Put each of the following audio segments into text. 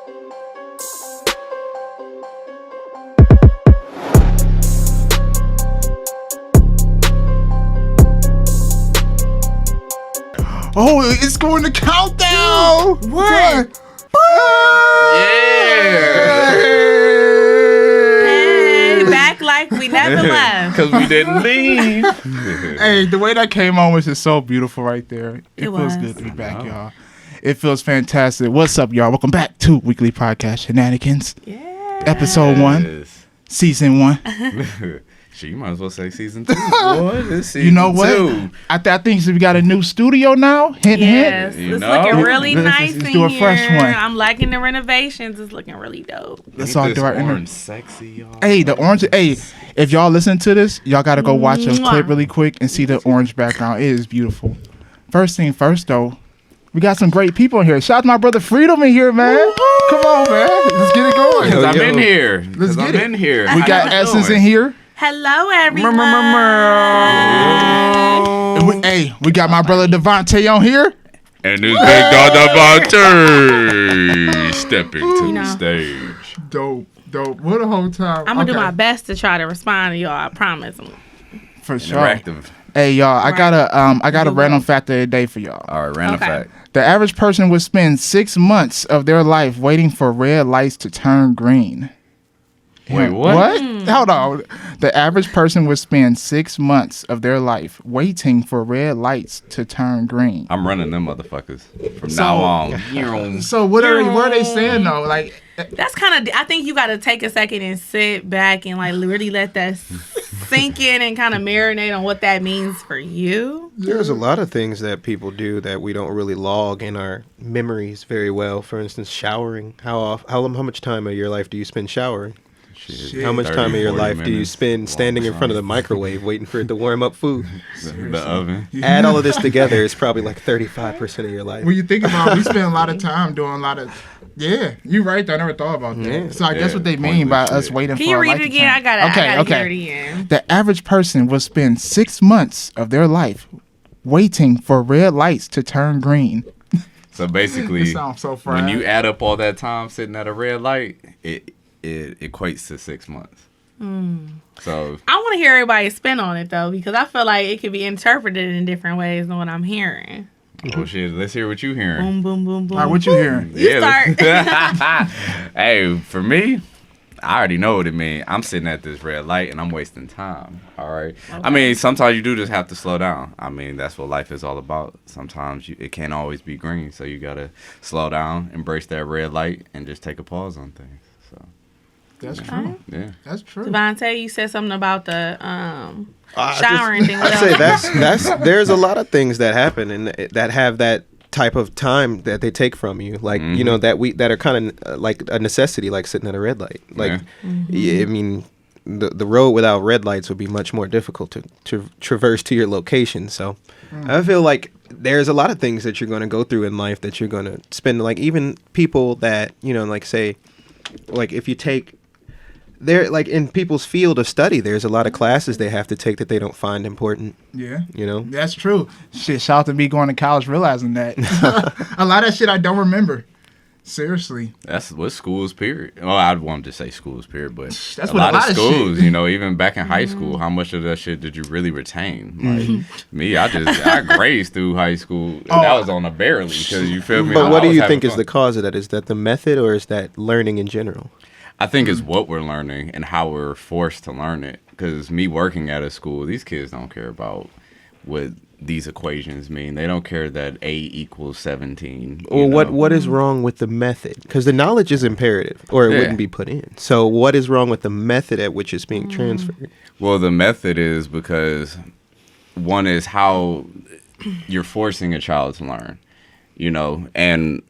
Oh, it's going to countdown. Dude, what? Yeah. Hey, back like we never left. Because we didn't leave. Hey, the way that came on was just so beautiful right there. It feels was. good to be back, y'all. It feels fantastic. What's up, y'all? Welcome back to Weekly Podcast Shenanigans. Yeah. Episode 1, Season 1. You might as well say season 2. Boy, this season You know what? 2. I think we got a new studio now. Hint, Yes, hint. it's looking really nice Let's in do a here. fresh one. I'm liking the renovations. It's looking really dope. Let's all do our orange sexy, y'all. Hey, the orange. Hey, if y'all listen to this, y'all got to go watch a clip really quick and see the orange background. It is beautiful. First thing first, though, we got some great people in here. Shout out to my brother Freedom in here, man. Come on, man. Let's get it going. Because I'm in here. Let's get it. in here. We got Essence in here. Hello, everyone. We got my brother Devontae on here. And this big dog Devontae stepping to the stage. Dope. What a whole time. I'm going to do my best to try to respond to y'all. I promise. For sure. Interactive. Hey, y'all, I got a random fact of the day for y'all. All right, random fact. The average person would spend 6 months of their life waiting for red lights to turn green. Wait, what? Hold on. The average person would spend 6 months of their life waiting for red lights to turn green. I'm running them motherfuckers from now on. So what are they saying though? Like That's kind of, I think you got to take a second and sit back and like really let that sink in and kind of marinate on what that means for you. There's a lot of things that people do that we don't really log in our memories very well. For instance, showering. How much time of your life do you spend showering? Shit. How much time of your life do you minutes. spend standing in front of the microwave waiting for it to warm up food? The oven. Add all of this together, it's probably like 35% of your life. when you think about it, we spend a lot of time doing a lot of you're right though. I never thought about that. Yeah. So I guess what they mean by us waiting Can for you our read light it to again? turn. I gotta hear it again. The average person will spend 6 months of their life waiting for red lights to turn green. So basically, It sounds so fried. when you add up all that time sitting at a red light, it equates to 6 months. So I want to hear everybody's spin on it though, because I feel like it could be interpreted in different ways than what I'm hearing. oh shit, let's hear what you hearing. Boom, boom, boom, boom. All right, what you hearing? You start. Hey, for me, I already know what it means. I'm sitting at this red light and I'm wasting time. All right. Okay. I mean, sometimes you do just have to slow down. I mean, that's what life is all about. Sometimes it can't always be green, so you gotta slow down, embrace that red light, and just take a pause on things. So That's true. yeah, That's true. Devontae, you said something about the showering thing. What I'd else? say that's there's a lot of things that happen and that have that type of time that they take from you, like you know that are kind of like a necessity, like sitting at a red light. Like, I mean, the road without red lights would be much more difficult to traverse to your location. So, I feel like there's a lot of things that you're going to go through in life that you're going to spend. Like even people that like say, like if you take. They're like in people's field of study, there's a lot of classes they have to take that they don't find important. Yeah. That's true. Shit, shout out to me going to college realizing that. A lot of shit I don't remember. Seriously. that's what schools period. Well, I'd want to say schools period, but That's a what lot a of lot of schools, shit. even back in high school, how much of that shit did you really retain? Like me, I grazed through high school. And that was on a barely because you feel me. But what I do was you having think is fun. the cause of that? Is that the method or is that learning in general? I think it's what we're learning and how we're forced to learn it. Because me working at a school, these kids don't care about what these equations mean. They don't care that A equals 17. Well, what is wrong with the method? Because the knowledge is imperative, or it wouldn't be put in. So what is wrong with the method at which it's being transferred? Well, the method is because one is how you're forcing a child to learn, and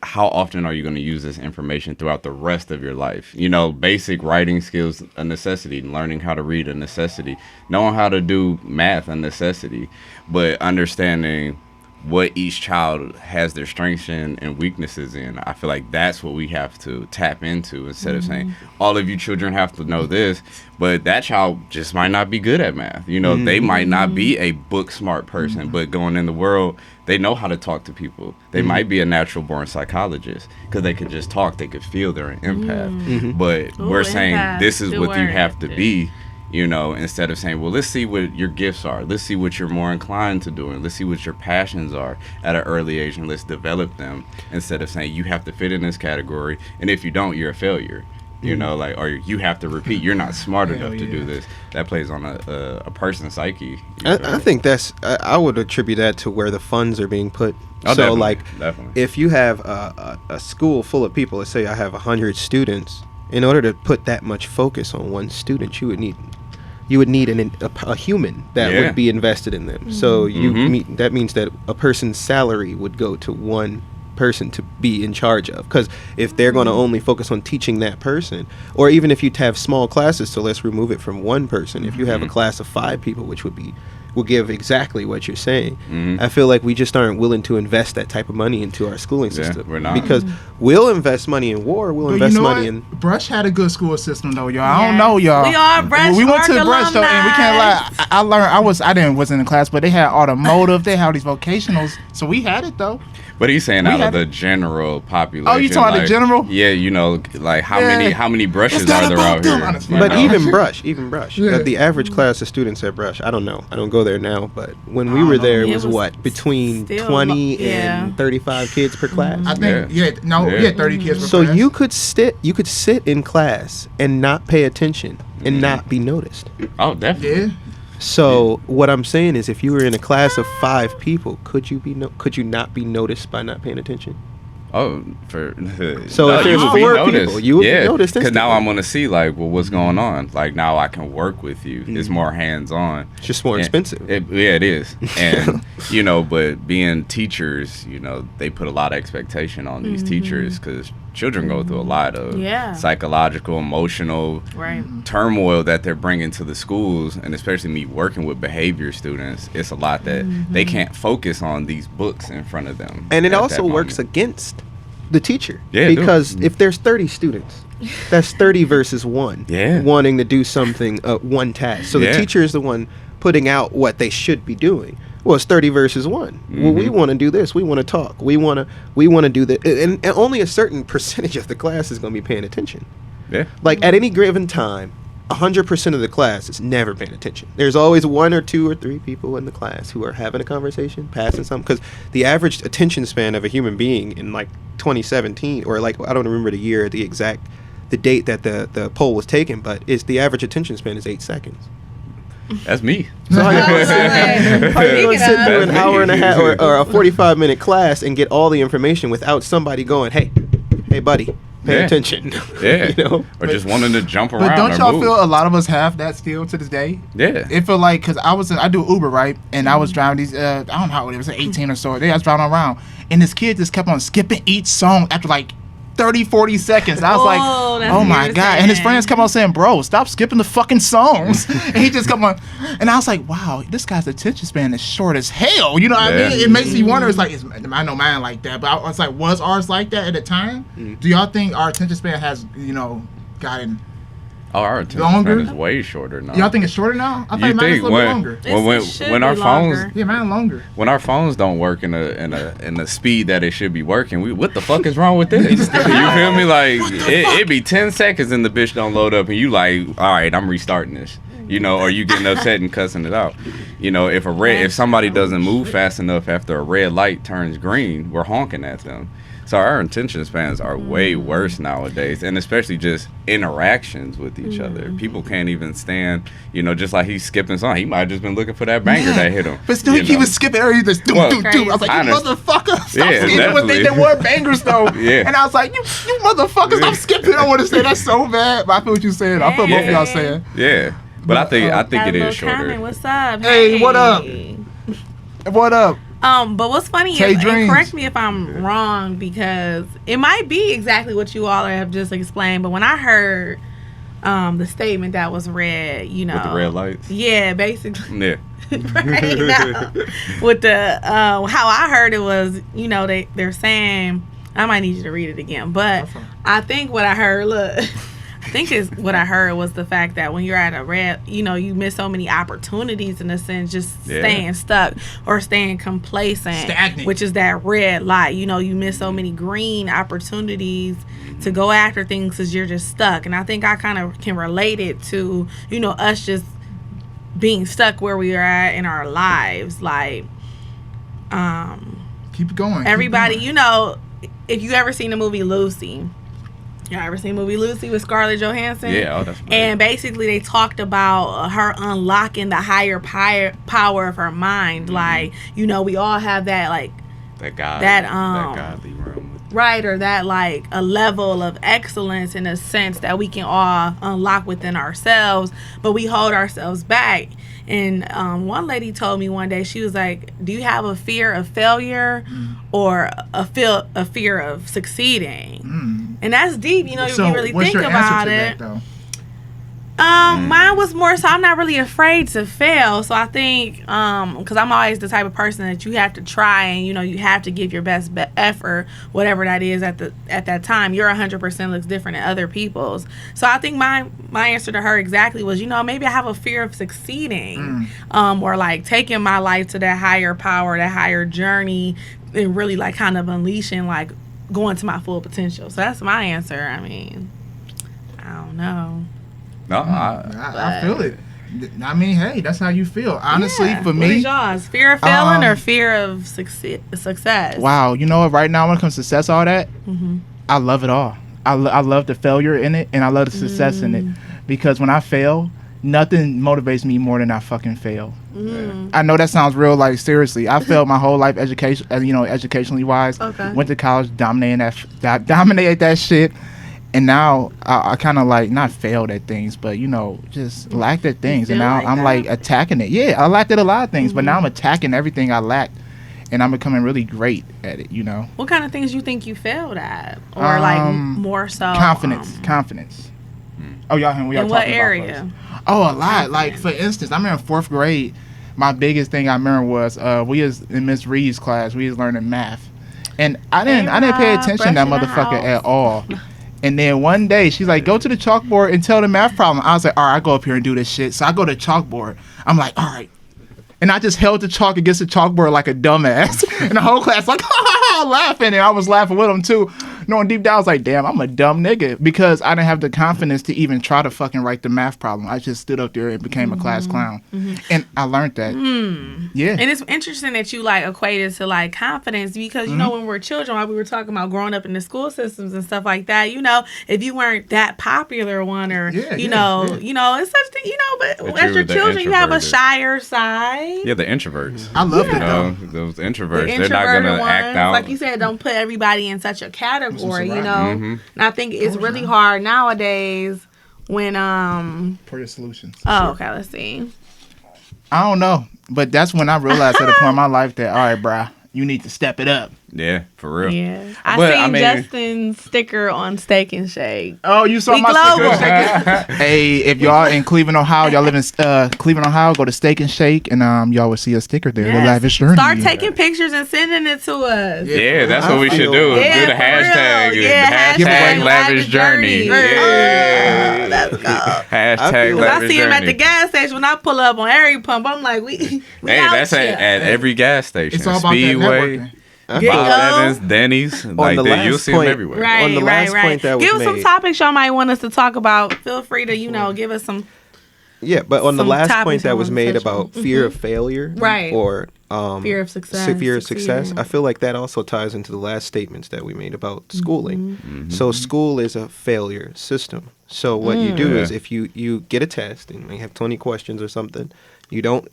how often are you going to use this information throughout the rest of your life? Basic writing skills, a necessity. Learning how to read, a necessity. Knowing how to do math, a necessity. But understanding what each child has their strengths in and weaknesses in. I feel like that's what we have to tap into instead of saying all of you children have to know this, but that child just might not be good at math. You know, they might not be a book smart person, but going in the world, they know how to talk to people. They might be a natural born psychologist because they could just talk, they could feel they're an empath. But we're saying this is what you have to be. You know, instead of saying, well, let's see what your gifts are. Let's see what you're more inclined to doing. Let's see what your passions are at an early age, and let's develop them. Instead of saying, you have to fit in this category, and if you don't, you're a failure. You know, like, or you have to repeat. You're not smart enough to do this. That plays on a person's psyche. I think that's, I would attribute that to where the funds are being put. Oh, so, definitely. If you have a school full of people, let's say I have 100 students, in order to put that much focus on one student, you would need a human that would be invested in them. So that means that a person's salary would go to one person to be in charge of, because if they're going to only focus on teaching that person, or even if you have small classes, so let's remove it from one person, if you have a class of 5 people, which will give exactly what you're saying. I feel like we just aren't willing to invest that type of money into our schooling system. We're not. Because we'll invest money in war, we'll invest money in... Brush had a good school system though, y'all. I don't know, y'all. We are Brush. We went to Brush though, and we can't lie. I learned. Wasn't in class, but they had automotive. They had all these vocationals, so we had it though. But he's saying out of the general population. Oh, you talking about the general? Yeah, you know, like how many brushes are there out here? But even Brush, the average class of students at Brush, I don't know. I don't go there now, but when we were there, it was what, between 20 and 35 kids per class. I think we had 30 kids per so class. you could sit in class and not pay attention and not be noticed. Oh, definitely. Yeah. So what I'm saying is, if you were in a class of 5 people, could you not be noticed by not paying attention? Oh, so if there's 4 people, you would be noticed. Because now I'm gonna see like, well, what's going on? Like now I can work with you. It's more hands on. It's just more expensive. It is. And you know, but being teachers, you know, they put a lot of expectation on these teachers because children go through a lot of psychological, emotional turmoil that they're bringing to the schools, and especially me working with behavior students, it's a lot that they can't focus on these books in front of them. And it also works against the teacher. Yeah, because if there's 30 students, that's 30 versus 1 wanting to do something, one task. So the teacher is the one putting out what they should be doing. Well, it's 30 versus 1. Well, we want to do this. We want to talk. We want to do that. And only a certain percentage of the class is going to be paying attention. Yeah. Like at any given time, 100% of the class is never paying attention. There's always 1 or 2 or 3 people in the class who are having a conversation, passing something. Because the average attention span of a human being in like 2017, or like, I don't remember the date that the poll was taken, but the average attention span is 8 seconds. That's me. So how you gonna sit through an hour and a half or a 45-minute class and get all the information without somebody going, hey buddy, pay attention. Yeah. You know? Or just wanting to jump around. But don't or y'all move. feel a lot of us have that still to this day? Yeah. It feel like, because I do Uber, right? And I was driving these, I don't know how old it was, 18 or so. I was driving around. And this kid just kept on skipping each song after like 30, 40 seconds. And I was like, oh my God. And his friends kept on saying, bro, stop skipping the fucking songs. And he just kept on. And I was like, wow, this guy's attention span is short as hell. You know what I mean? It makes me wonder, it's like, I know mine like that. But I was like, was ours like that at the time? Do y'all think our attention span has, gotten our attention longer? span is way shorter now. Y'all think it's shorter now? I think mine is a little bit longer. When our phones, mine longer. When our phones don't work in the speed that it should be working, what the fuck is wrong with this? You feel me? Like it be 10 seconds and the bitch don't load up, and you like, all right, I'm restarting this. Or you getting upset and cussing it out. If somebody doesn't move fast enough after a red light turns green, we're honking at them. So our attention spans are way worse nowadays, and especially just interactions with each other. People can't even stand, just like he's skipping song. He might have just been looking for that banger that hit him. But still, he was skipping everything. Just do. I was like, you motherfucker, stop skipping when they were bangers though. And I was like, you motherfuckers, stop skipping. I want to say that's so bad, but I feel what you're saying. I feel both of y'all saying. Yeah, but I think it is shorter. Comment. What's up? Hey, what up? What up? But what's funny is, and correct me if I'm wrong, because it might be exactly what you all have just explained, but when I heard the statement that was read, you know. With the red lights? Yeah, basically. Yeah. Right now. With the how I heard it was, you know, they're saying, I might need you to read it again, but I think what I heard, what I heard was the fact that when you're at a red, you know, you miss so many opportunities in a sense, just staying stuck or staying complacent, Stagnant. which is that red light. You know, you miss so many green opportunities to go after things because you're just stuck. And I think I kind of can relate it to, you know, us just being stuck where we are at in our lives. Like, keep it going. everybody, you know, if you ever seen the movie Lucy. Y'all ever seen the movie Lucy with Scarlett Johansson? Yeah, that's right. And basically they talked about her unlocking the higher power of her mind. Like, you know, we all have that, like, that godly realm. right, or that, like, a level of excellence in a sense that we can all unlock within ourselves, but we hold ourselves back. And one lady told me one day, she was like, do you have a fear of failure or a fear of succeeding? And that's deep, you know, if you really think about it. That, though? Mine was more so I'm not really afraid to fail. So I think, because I'm always the type of person that you have to try and, you know, you have to give your best effort, whatever that is at that time. Your 100% looks different than other people's. So I think my answer to her exactly was, you know, maybe I have a fear of succeeding, or like taking my life to that higher power, that higher journey, and really like kind of unleashing, like going to my full potential. So that's my answer. I mean, I don't know. No, I feel it. I mean, hey, that's how you feel. Honestly, for me, what is yours? Fear of failing or fear of success? Wow, you know what? Right now, when it comes to success, all that, I love it all. I love the failure in it, and I love the success in it, because when I fail, nothing motivates me more than I fucking fail. I know that sounds real, like, seriously. I failed my whole life, educationally wise. Okay. Went to college, dominated that shit. And now I kind of like not failed at things, but, you know, just lacked at things. And now I'm like attacking it. Yeah, I lacked at a lot of things, but now I'm attacking everything I lacked. And I'm becoming really great at it, you know. What kind of things you think you failed at? Or like more so? Confidence. Oh, y'all in what area? Oh, a lot. Like, for instance, I remember in 4th grade, my biggest thing I remember was we was in Miss Reed's class. We was learning math. And I didn't pay attention to that motherfucker at all. And then one day, she's like, go to the chalkboard and tell the math problem. I was like, all right, I go up here and do this shit. So I go to the chalkboard. I'm like, all right. And I just held the chalk against the chalkboard like a dumbass. And the whole class like, laughing. And I was laughing with them too. Knowing deep down, I was like, damn, I'm a dumb nigga. Because I didn't have the confidence to even try to fucking write the math problem. I just stood up there and became a class clown. And I learned that. Yeah. And it's interesting that you like equated to like confidence, because, you know, when we were children, while we were talking about growing up in the school systems and stuff like that, you know, if you weren't that popular one or, you know, it's such thing, you know, but as your children, you have a shyer side. Yeah, the introverts. I loved it though. Those introverts, they're not gonna act out. Like you said, don't put everybody in such a category, you know. And I think it's really hard nowadays when For your solutions. Oh, okay, let's see. I don't know, but that's when I realized at a point in my life that, all right, bruh, you need to step it up. Yeah, for real. Yeah, I seen Justin's sticker on Steak and Shake. Oh, you saw my sticker? Hey, if y'all in Cleveland, Ohio, y'all live in Cleveland, Ohio, go to Steak and Shake, and y'all will see a sticker there. The Lavish Journey. Start taking pictures and sending it to us. Yeah, that's what we should do. Yeah, do the hashtag. Yeah, the hashtag Lavish Journey. Yeah, let's go. Hashtag Lavish Journey. I see him at the gas station when I pull up on every pump. I'm like, we hey, that's at every gas station. It's all about Speedway. that Bob Evans, Denny's, like you'll see them everywhere. Right, on the last point that was give us made, some topics y'all might want us to talk about. Feel free to, give us some. Yeah, but on the last point that was made about on. fear of failure, right, or fear of success, I feel like that also ties into the last statements that we made about schooling. So school is a failure system. So what you do is if you get a test and you have 20 questions or something, you don't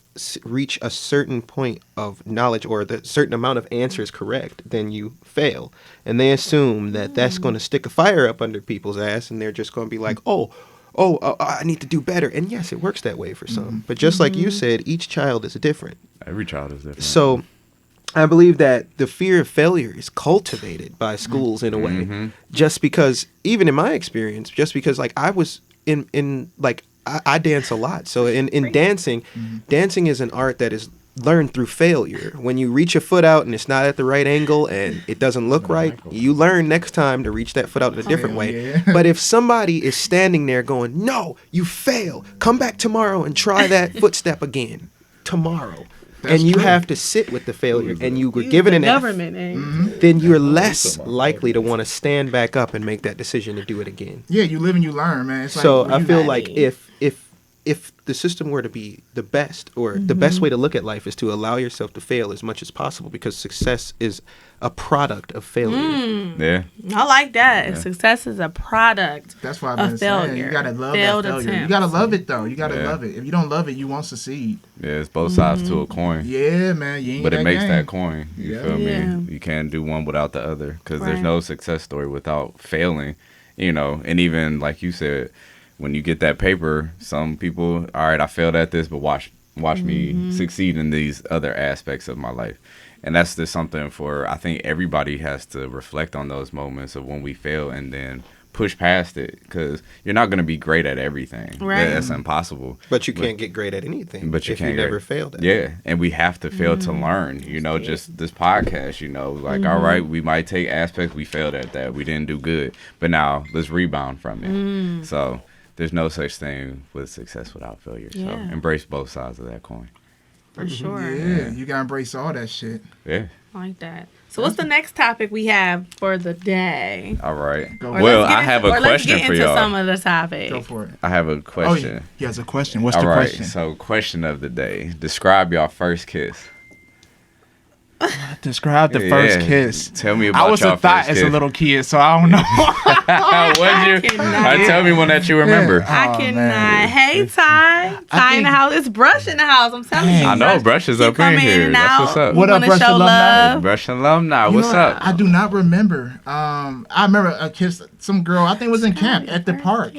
reach a certain point of knowledge or the certain amount of answers correct, then you fail. And they assume that that's going to stick a fire up under people's ass, and they're just going to be like, I need to do better. And yes, it works that way for some. But just like you said, each child is different. Every child is different. So I believe that the fear of failure is cultivated by schools in a way. Just because, even in my experience, just because like I was in like I dance a lot. So in dancing, dancing is an art that is learned through failure. When you reach a foot out and it's not at the right angle and it doesn't look right, you learn next time to reach that foot out in a different way. But if somebody is standing there going, "No, you fail. Come back tomorrow and try that footstep again tomorrow." That's and you true. have to sit with the failure, and you were given an F, then you're less likely to want to stand back up and make that decision to do it again. Yeah, you live and you learn, man. It's So like, I feel Right. like if the system were to be the best, or the best way to look at life is to allow yourself to fail as much as possible, because success is a product of failure. Yeah. I like that. Success is a product. that's why I've a been saying failure. you gotta love Failed that failure. attempts. You gotta love it though. You gotta Yeah. love it. If you don't love it, you won't succeed. Yeah, it's both sides to a coin. Yeah, man. You ain't But it that makes game. that coin. You Yeah. feel Yeah. me? You can't do one without the other, because there's Right. no success story without failing. And even like you said, when you get that paper, some people, all right, I failed at this, but watch me succeed in these other aspects of my life. And that's just something for, I think everybody has to reflect on those moments of when we fail and then push past it, because you're not going to be great at everything. Right. That's impossible. But you can't get great at anything. But you if can't you get- never failed at it. Yeah, and we have to fail to learn. Just this podcast. Like, all right, we might take aspects we failed at that, we didn't do good, but now let's rebound from it. So there's no such thing with success without failure. So Yeah. embrace both sides of that coin. For sure. Yeah, you gotta embrace all that shit. Yeah. I like that. So what's the next topic we have for the day? All right. Go. Or Well, let's get I have into- a or let's question get for into y'all. some of the topics. Go for it. I have a Oh, question. yeah. He has a question. What's All the right. question? So, question of the day: describe your first kiss. Describe the first Yeah. kiss. Tell me about I was your a thought first as a kiss. little kid, so I don't know. What'd you? cannot. Tell me one that you remember. I Oh, cannot. man. Hey, Ty. Ty in the think- house. It's Brush in the house. I'm telling you. Dang. I know Brush is He up come in here. and That's out. what's up. What We up, wanna Brush show alumni? love. Brush alumni. You What's know, up? I do not remember. I remember a kiss some girl. I think it was in camp at the park.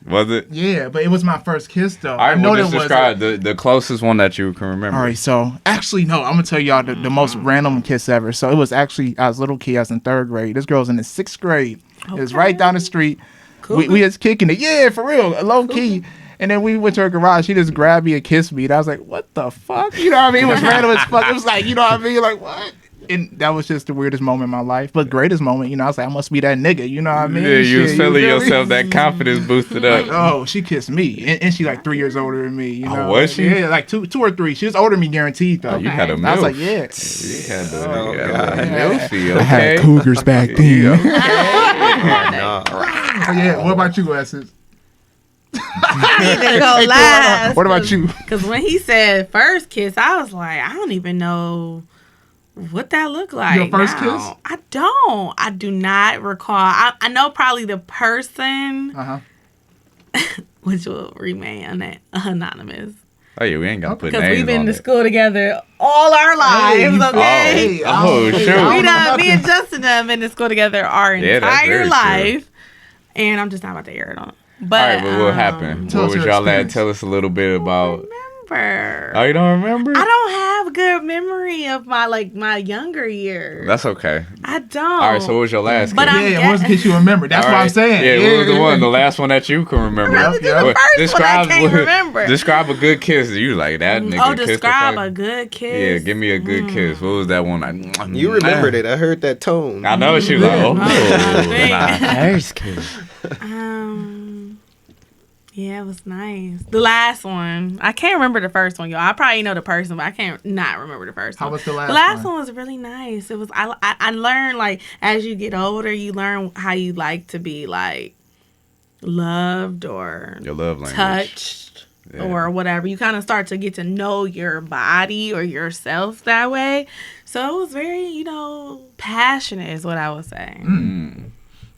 Was it? Yeah, but it was my first kiss though. All right, I know well, that just was. describe the closest one that you can remember. All right, so actually, no, I'm gonna tell y'all the most random kiss ever. So it was actually, I was a little kid, I was in 3rd grade. This girl was in the 6th grade. It was right down the street. We was kicking it, yeah, for real, low key. And then we went to her garage. She just grabbed me and kissed me, and I was like, "What the fuck?" You know what I mean? It was random as fuck. It was like, you know what I mean? Like what? And that was just the weirdest moment in my life, but greatest moment. I was like, I must be that nigga. You know what I mean? Yeah, you was Shit, feeling feel me? yourself. That confidence boosted up. Oh, she kissed me, and she like 3 years older than me. You know? was she? Yeah, like two or three. She was older than me, guaranteed though. You had a I was milf. like, yeah. You had the God. milfy, I had okay? cougars back then. Nah. Yeah. What about you, Essence? I need to go last. What about you? Because when he said first kiss, I was like, I don't even know what that looked like. Your first now. kiss? I don't. I do not recall. I know probably the person, which will remain anonymous. Oh yeah, we ain't gonna put Because names we've been on to it. school together all our lives, okay? Oh, shoot. Me and Justin have been to school together our Yeah, that's entire very true. life. And I'm just not about to air it on. But, All right, but what happened? Tell What us was your y'all at? experience. Tell us a little bit about. Remember. Oh, you don't remember? I don't have a good memory of my younger years. That's okay. I don't. All right, so what was your last But kiss? I'm Yeah, what was the kiss you remember? That's All what I'm right. saying. Yeah, what was the one? The last one that you can remember. Really, the first one I can't remember. Describe a good kiss. You like that nigga? Oh, kissed the describe fuck- a good kiss. Yeah, give me a good kiss. What was that one? Like, You remembered it. I heard that tone. I know she was like, oh, I first kiss. Yeah, it was nice. The last one, I can't remember the first one, y'all. I probably know the person, but I can't not remember the first one. How was the last The last one? one was really nice. It was. I learned, like, as you get older, you learn how you like to be like loved or Your love language. touched. Yeah. Or whatever. You kind of start to get to know your body or yourself that way. So it was very, passionate is what I was saying.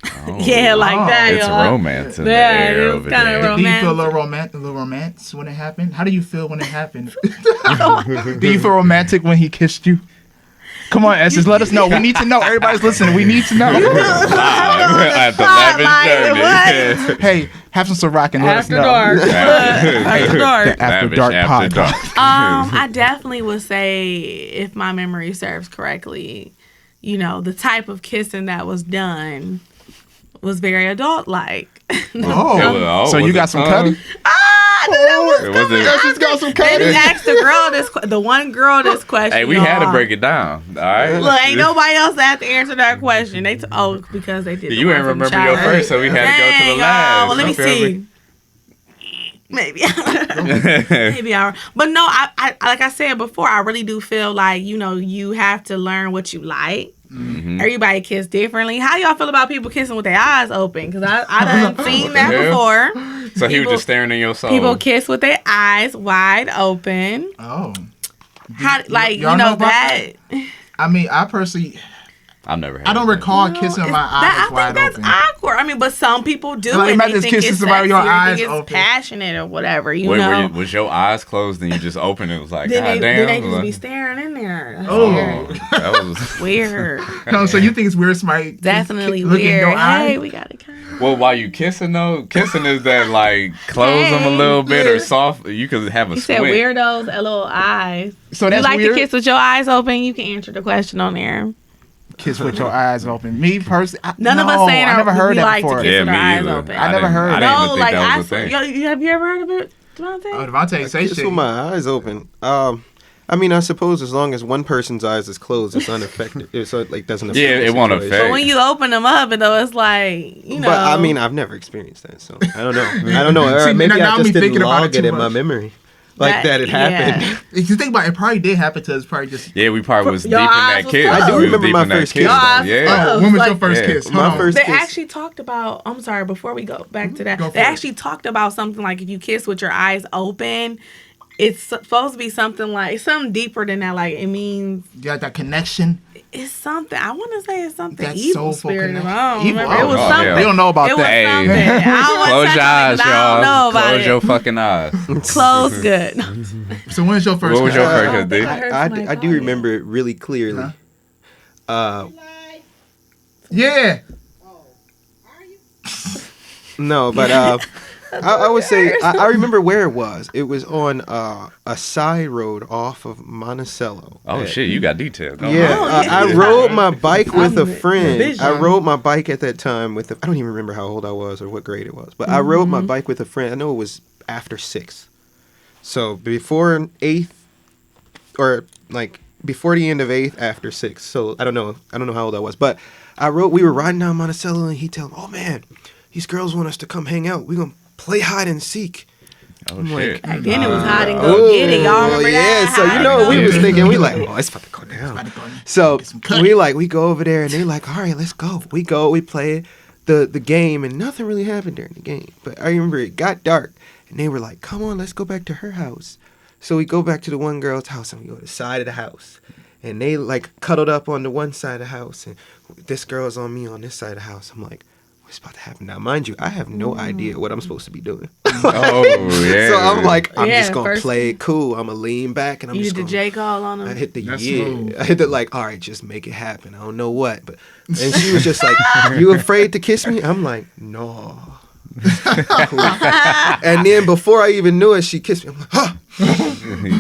Oh, Yeah, like that. It's y'all. romance in the Yeah, air it was over kinda there. Do you feel a romantic. little romance when it happened? How do you feel when it happened? Do you feel romantic when he kissed you? Come on, Essence, let us know. We need to know. Everybody's listening. We need to know. At the Lavish Journey. Hey, have some Ciroc and let us After know. dark. After dark. The After Lavish Dark After podcast. Dark. I definitely would say, if my memory serves correctly, the type of kissing that was done was very adult-like. Oh, so was you it got some tongue? cutty? I knew that was Was coming. it- She's got some They cutty. just asked the one girl this question. Hey, we had to y'all. break it down. All right. Look, ain't nobody else that had to answer that question. Because they did. You the ain't one from remember your childhood. first, so we had to go to Dang, the last. Well, let me You feel see. Maybe. Maybe but no, I like I said before, I really do feel like, you have to learn what you like. Mhm. Everybody kiss differently. How y'all feel about people kissing with their eyes open? Because I done seen that hell? before. So he was People- just staring in your soul. People kiss with their eyes wide open. Oh. How, like, y'all know about that. I mean, I personally, I've never. Heard I don't of that. recall kissing with my eyes I wide think that's open. awkward. I mean, but some people do Like, it. imagine They just think kissing it's somebody with your sexy or eyes think it's open. passionate or whatever. You Wait, know. was your eyes closed and you just opened it? It was like, Then God they damn. just be like- staring in there. That's Oh. That was. weird. No, so you think it's weird somebody Definitely look in weird. your eye? Hey, we got to come. Well, while you kissing though, kissing is that like close them a Hey. little bit or soft. You could have a You said squint. weirdos, little eyes. So You that's like weird. to kiss with your eyes open? You can answer the question on there. Kiss with your eyes open. Me personally, None of us saying I never heard we that like before. to kiss Yeah, with our me eyes either. open. I never heard I that. didn't No, even think like that was a thing. have you ever heard of it, Devontae? Oh, Devontae, say Kiss shit. with my eyes open. I mean, I suppose as long as one person's eyes is closed, it's unaffected. So it like doesn't affect. Yeah, the it won't situation. affect. But when you open them up, and though it's like But I mean, I've never experienced that, so I don't know. I don't know. Or See, maybe now I me just didn't thinking about log it it too in my much. memory, like that it happened. Yeah. If you think about it, it probably did happen to us. Probably just. Yeah, we probably was deep Your in eyes that was kiss. closed. I do We was remember deep my in that first kiss, kiss. though. Your eyes Yeah. Oh, when was your like- first Yeah. kiss? My Hold on. first- They kiss. actually talked about. I'm sorry. Before we go back to that, Go for they it. actually talked about something like if you kiss with your eyes open, it's supposed to be something like something deeper than that. Like it means You got that connection. it's something. I want to say it's something That evil soulful spirit. connection. I don't Evil? remember. It was Oh, something. yeah. They don't know about It was that. Hey. something. I don't want Close to your eyes, I don't know y'all. about Close it. your fucking eyes. Close good. So when was your first What was kiss? your first I kiss, don't think D? I heard I somebody do call remember it really clearly. Yeah. No, but I would say I remember where it was. It was on a side road off of Monticello. Oh shit, you got detail. Go Yeah, on. I rode my bike with a friend. vision. I rode my bike at that time with. I don't even remember how old I was or what grade it was, but I rode my bike with a friend. I know it was after 6th, so before 8th, or like before the end of 8th, after 6th. So I don't know how old I was, but we were riding down Monticello, and he told me, "Oh man, these girls want us to come hang out. We're gonna play hide and seek." Oh I'm shit. Back then it was hide and go get it. Y'all remember yeah, that? so you Hide know and we go was get it. thinking, we like, oh, it's about to go down. So we go over there, and they like, all right, let's go. We go, we play the game, and nothing really happened during the game. But I remember it got dark, and they were like, come on, let's go back to her house. So we go back to the one girl's house, and we go to the side of the house. And they like cuddled up on the one side of the house, and this girl's on me on this side of the house. I'm like, what's about to happen? Now, mind you, I have no idea what I'm supposed to be doing. Oh yeah. So I'm like, I'm Yeah, just gonna first- play it cool. I'm gonna lean back, and I'm You just did the gonna. J call on I them. hit the That's yeah. smooth. I hit the like, all right, just make it happen. I don't know what, but and she was just like, "You afraid to kiss me?" I'm like, "No." Cool. And then before I even knew it, she kissed me. I'm like, "Huh."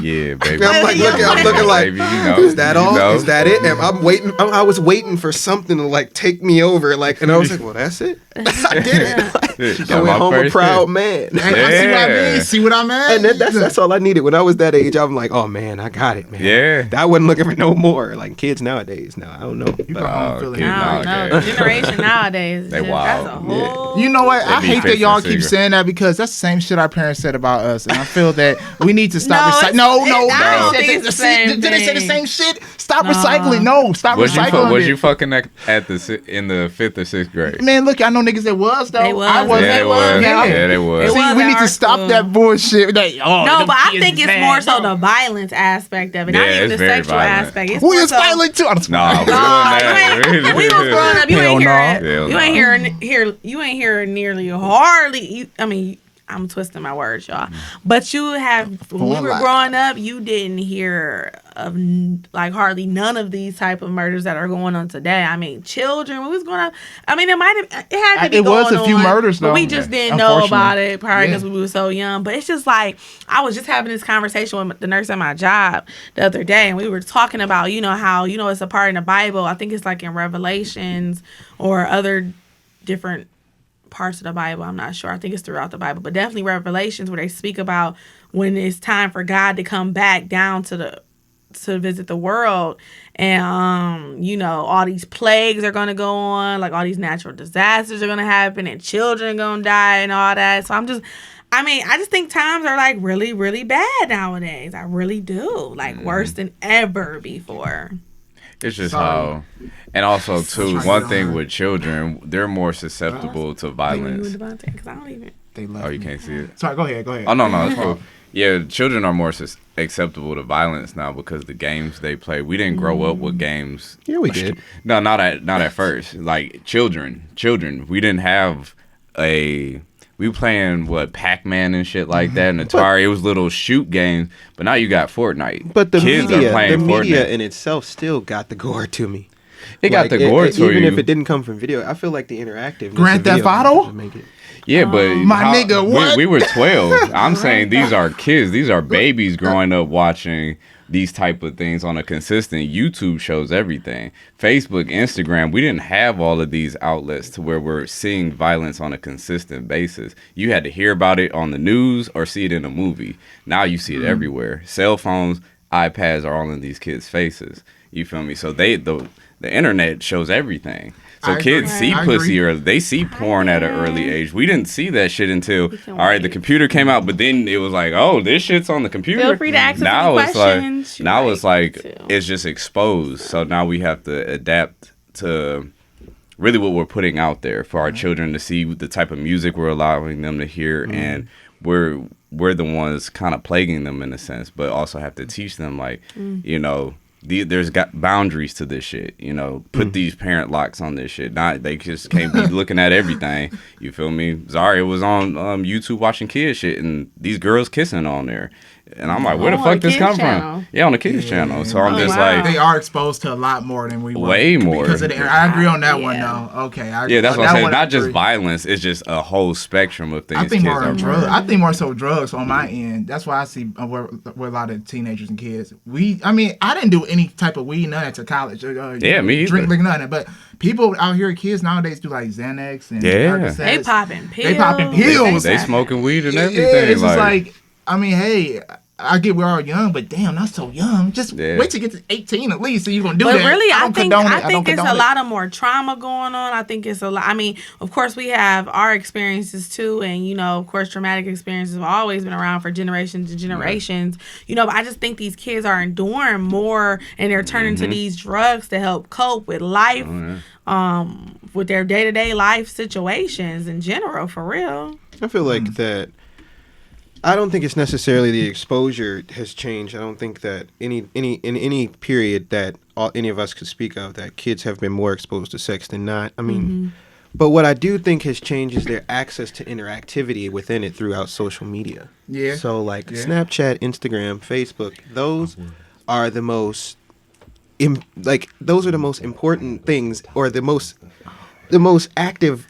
yeah, baby. I'm like, I'm looking like, Baby, you know, is that you all? know. Is that it? And I'm waiting. I was waiting for something to like take me over, like, and I was like, well, that's it. I did it. Shit, I got went my home a first proud kiss. man. Hey, I see what I Yeah. mean? See what I mean? And that's all I needed. When I was that age, I'm like, oh man, I got it, man. Yeah. I wasn't looking for no more. Like kids nowadays, now I don't know. You But, go home Oh, feeling kid, I don't nah, know. okay. The generation nowadays. is They just- wild. That's a whole. You know what? I They be hate that fixing y'all keep cigarettes. saying that because that's the same shit our parents said about us, and I feel that we need to stop No, recycling. it's- No, I don't think it's the same Did they say the thing. same shit? Stop Nah. recycling. No, stop Was you recycling. was it. you fucking at the in the 5th or 6th grade? Man, look, I know niggas that was though. They was. I wasn't. Yeah, they was. was. Yeah. Yeah, they was. It See, was we at need our to stop school. that bullshit. Like, oh, No, them but I kids think is it's bad. more so No. the violence aspect of it, not Yeah, even the it's very sexual violent. aspect. It's Who more is so- violent too? Nah, we No, doing that. we was growing up. You Hell ain't no. hearing. You Hell ain't no. hearing nearly hardly. I mean, I'm twisting my words, y'all. But you have when we Full were lot. growing up, you didn't hear of like hardly none of these type of murders that are going on today. I mean, children when we was growing up. I mean, it had to be. It was going a few on, murders, but though. we just Yeah. didn't know about Unfortunately. it probably Yeah. because we were so young. But it's just like I was just having this conversation with the nurse at my job the other day, and we were talking about how it's a part in the Bible. I think it's like in Revelations or other different parts of the Bible. I'm not sure. I think it's throughout the Bible, but definitely Revelations, where they speak about when it's time for God to come back down to visit the world, and you know, all these plagues are gonna go on, like all these natural disasters are gonna happen, and children are gonna die and all that. So I just think times are like really, really bad nowadays. I really do. Like worse than ever before. It's just how, and also too, one thing with children, they're more susceptible to violence. Because I don't even. Oh, you can't see it. Sorry, go ahead. Oh no, it's cool. Yeah, children are more acceptable to violence now because the games they play. We didn't grow up with games. Yeah, we did. No, not at first. Like children. We didn't have we were playing Pac-Man and shit like that, and Atari. It was little shoot games, but now you got Fortnite. But the kids media, are playing media Fortnite. in itself still got the gore to me. It got the gore to you, even if it didn't come from video. I feel like the interactive Grand Theft Auto. Yeah, but nigga, what? We were 12. I'm saying these are kids. These are babies growing up watching these type of things on a consistent. YouTube shows everything. Facebook, Instagram. We didn't have all of these outlets to where we're seeing violence on a consistent basis. You had to hear about it on the news or see it in a movie. Now you see it everywhere. Cell phones, iPads are all in these kids' faces. You feel me? So the internet shows everything. So kids see pussy or they see porn at an early age. We didn't see that shit until the computer came out, but then it was like, oh, this shit's on the computer. Feel free to ask now us it's any questions. it's just exposed. So now we have to adapt to really what we're putting out there for our children to see the type of music we're allowing them to hear, and we're the ones kind of plaguing them in a sense, but also have to teach them like, you know, there's got boundaries to this shit, you know. Put these parent locks on this shit. Not they just can't be looking at everything. You feel me? Zaria was on YouTube watching kid shit, and these girls kissing on there, and I'm like, where the fuck this come from? Yeah, on the kids channel. So I'm just like, they are exposed to a lot more than we were. Way more. Because of I agree on that one though. Okay, that's what I'm saying. Not just violence. It's just a whole spectrum of things. I think more drugs. I think more so drugs on my end. That's why I see where a lot of teenagers and kids. I didn't do any type of weed, none until college. Me either. Drink none. But people out here, kids nowadays do like Xanax and Percocets. They popping pills. They smoking weed and everything. It's just like, hey, I get we're all young, but damn, not so young. Just wait till you get to 18 at least, so you're gonna do that. But really, I think it's a lot of more trauma going on. I think it's a lot. I mean, of course, we have our experiences too, and you know, of course, traumatic experiences have always been around for generations and generations. You know, but I just think these kids are enduring more, and they're turning to these drugs to help cope with life, with their day-to-day life situations in general. For real, I feel like that. I don't think it's necessarily the exposure has changed. I don't think that in any period that any of us could speak of that kids have been more exposed to sex than not. I mean, but what I do think has changed is their access to interactivity within it throughout social media. Yeah. So like Snapchat, Instagram, Facebook, those are the most those are the most important things, or the most active.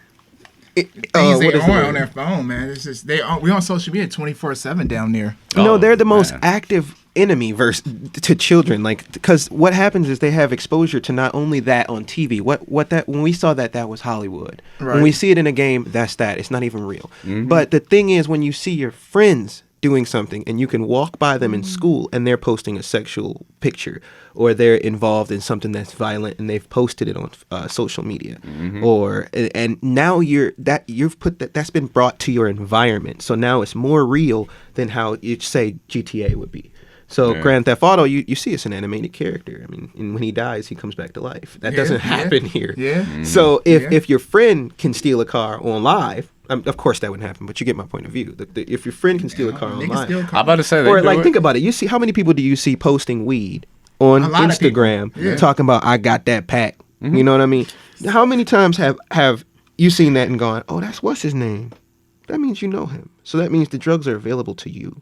Things they on their phone, man. It's just we on social media 24/7 down there. No, they're the most active enemy to children, like, because what happens is they have exposure to not only that on TV. When we saw that was Hollywood. Right. When we see it in a game, that's that. It's not even real. But the thing is, when you see your friends doing something and you can walk by them in school and they're posting a sexual picture, or they're involved in something that's violent and they've posted it on social media, and now that's been brought to your environment. So now it's more real than how you'd say GTA would be. So Grand Theft Auto, you see it's an animated character. I mean, and when he dies, he comes back to life. That doesn't happen here. Yeah. So if your friend can steal a car on live, of course that wouldn't happen, but you get my point of view. If your friend can steal a car online, I'm about to say that. Or like, think about it. You see, how many people do you see posting weed on Instagram talking about, I got that pack? You know what I mean? How many times have you seen that and gone, oh, what's his name? That means you know him. So that means the drugs are available to you.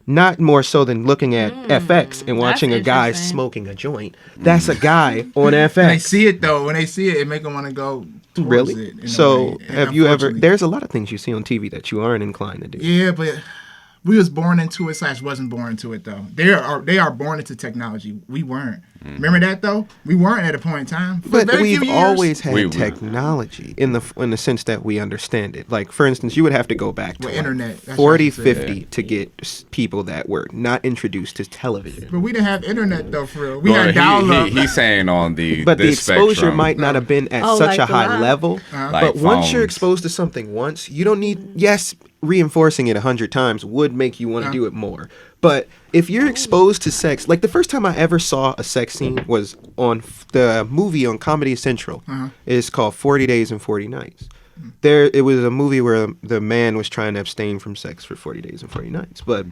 Not more so than looking at FX and watching a guy smoking a joint. That's a guy on FX. When they see it though, it make them want to go towards really? It. So have you ever? There's a lot of things you see on TV that you aren't inclined to do. Yeah, but we was born into it / wasn't born into it though. They are born into technology. We weren't. Remember that though? We weren't at a point in time. For But very few we've years. always had We- technology in the sense that we understand it. Like, for instance, you would have to go back to With like internet, that's 40, what you said. 50 to get people that were not introduced to television. But we didn't have internet though, for real. We Well, had dial-up. he's saying on the But the this exposure spectrum, might not have been at Oh, such like a the high line? level. Uh-huh. Like But once you're phones. exposed to something once, you don't need, yes, reinforcing it 100 times would make you want to do it more. But if you're exposed to sex, like the first time I ever saw a sex scene was on the movie on Comedy Central. It's called 40 Days and 40 Nights. It was a movie where the man was trying to abstain from sex for 40 days and 40 nights. But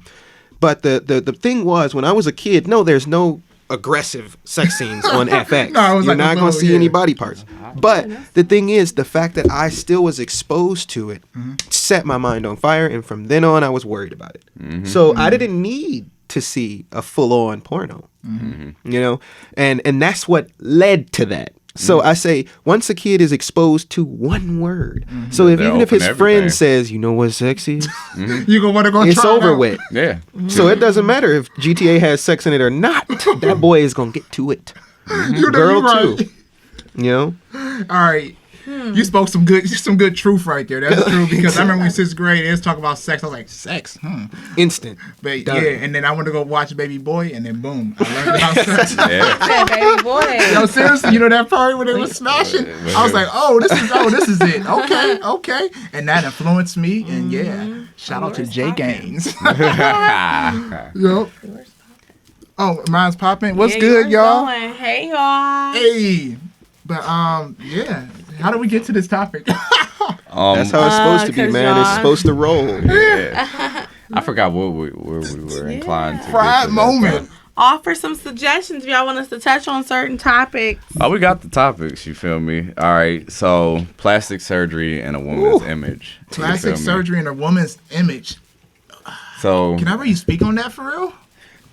the thing was, when I was a kid, no, there's no aggressive sex scenes on FX. No, it was You're like not a going to little- see yeah. any body parts. But the thing is, the fact that I still was exposed to it set my mind on fire, and from then on, I was worried about it. So I didn't need to see a full-on porno, you know, and that's what led to that. So I say, once a kid is exposed to one word, so if They're even if open his to friend everything. says, you know what sex is, You gonna want to go it's try it over out? with. Yeah. So it doesn't matter if GTA has sex in it or not. That boy is gonna get to it. You know, Girl you right. too. You know. All right. You spoke some good truth right there. That's true because I remember in 6th grade, they was talking about sex. I was like, sex? Instant. But Done. yeah, and then I went to go watch Baby Boy, and then boom, I learned about sex. Yeah. Yeah, baby boy. Yo, seriously, you know that part when they was smashing? I was like, this is it. Okay. And that influenced me, and yeah, shout out to Jay Gaines. Yo. Oh, mine's popping. What's Yeah, good, yours y'all? going. Hey, y'all. Hey. But yeah. How do we get to this topic? That's how it's supposed to be, 'cause man. It's y'all- supposed to roll. Yeah. I forgot where we were inclined to. get Pride to that, moment. Offer some suggestions if y'all want us to touch on certain topics. Oh, we got the topics. You feel me? All right. So, plastic surgery and a woman's image. You feel Plastic me? surgery in a woman's image. So, Can I really speak on that for real?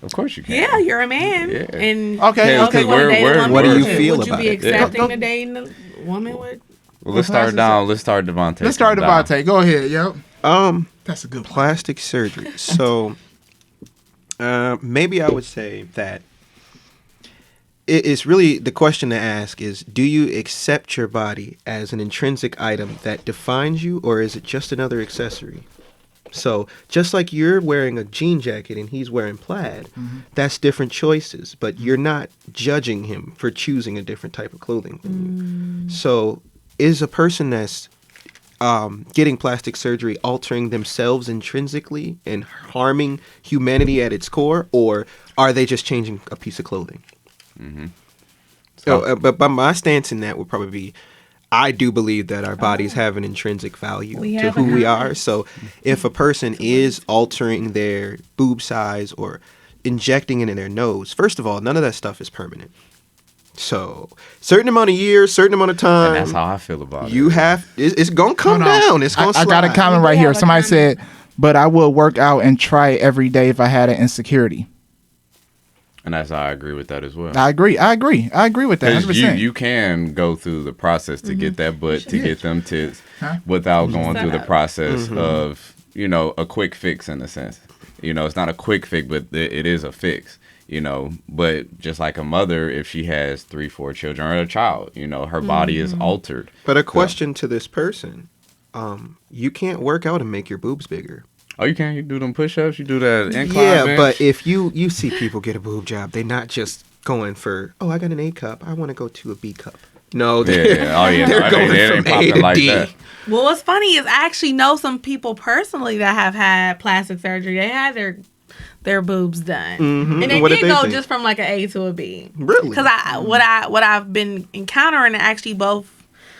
of course you can. Yeah, you're a man. Yeah. And Okay, you okay, wanna we're- date a we're- woman, what do you would feel Would you about be it? accepting Yeah. to dating a woman with? Well, let's start down. Let's start Devontae. Let's start down. Devontae. Go ahead. Yep. That's a good one. Plastic surgery. So maybe I would say that it's really the question to ask is, do you accept your body as an intrinsic item that defines you, or is it just another accessory? So just like you're wearing a jean jacket and he's wearing plaid, that's different choices, but you're not judging him for choosing a different type of clothing than you. So is a person that's getting plastic surgery altering themselves intrinsically and harming humanity at its core, or are they just changing a piece of clothing? So, but my stance in that would probably be, I do believe that our bodies have an intrinsic value We to have who a we habit. are. So if a person is altering their boob size or injecting it in their nose, first of all, none of that stuff is permanent. So certain amount of years, certain amount of time, And that's how I feel about it. you have, it's going to come Hold on. down. It's going to I got a slide. comment right We do here. have a Somebody comment. said, but I would work out and try it every day if I had an insecurity. And that's how I agree with that as well. I agree with that. 'Cause 100%. you can go through the process to get that butt, to get them tits, Huh? without going Set through the up. process of, a quick fix in a sense. It's not a quick fix, but it is a fix. But just like a mother, if she has 3-4 children or a child, her body is altered. But a question to this person, you can't work out and make your boobs bigger. Oh, you can. You do them push-ups. You do that incline Yeah, bench. but if you see people get a boob job, they're not just going for, I got an A cup, I want to go to a B cup. No, they're, Yeah. Oh, yeah. they're No, going it from ain't A popping to like D. that. Well, what's funny is I actually know some people personally that have had plastic surgery. They had their boobs done, and they What did did they go think? just from like an A to a B. Really? Because what I've been encountering, and actually both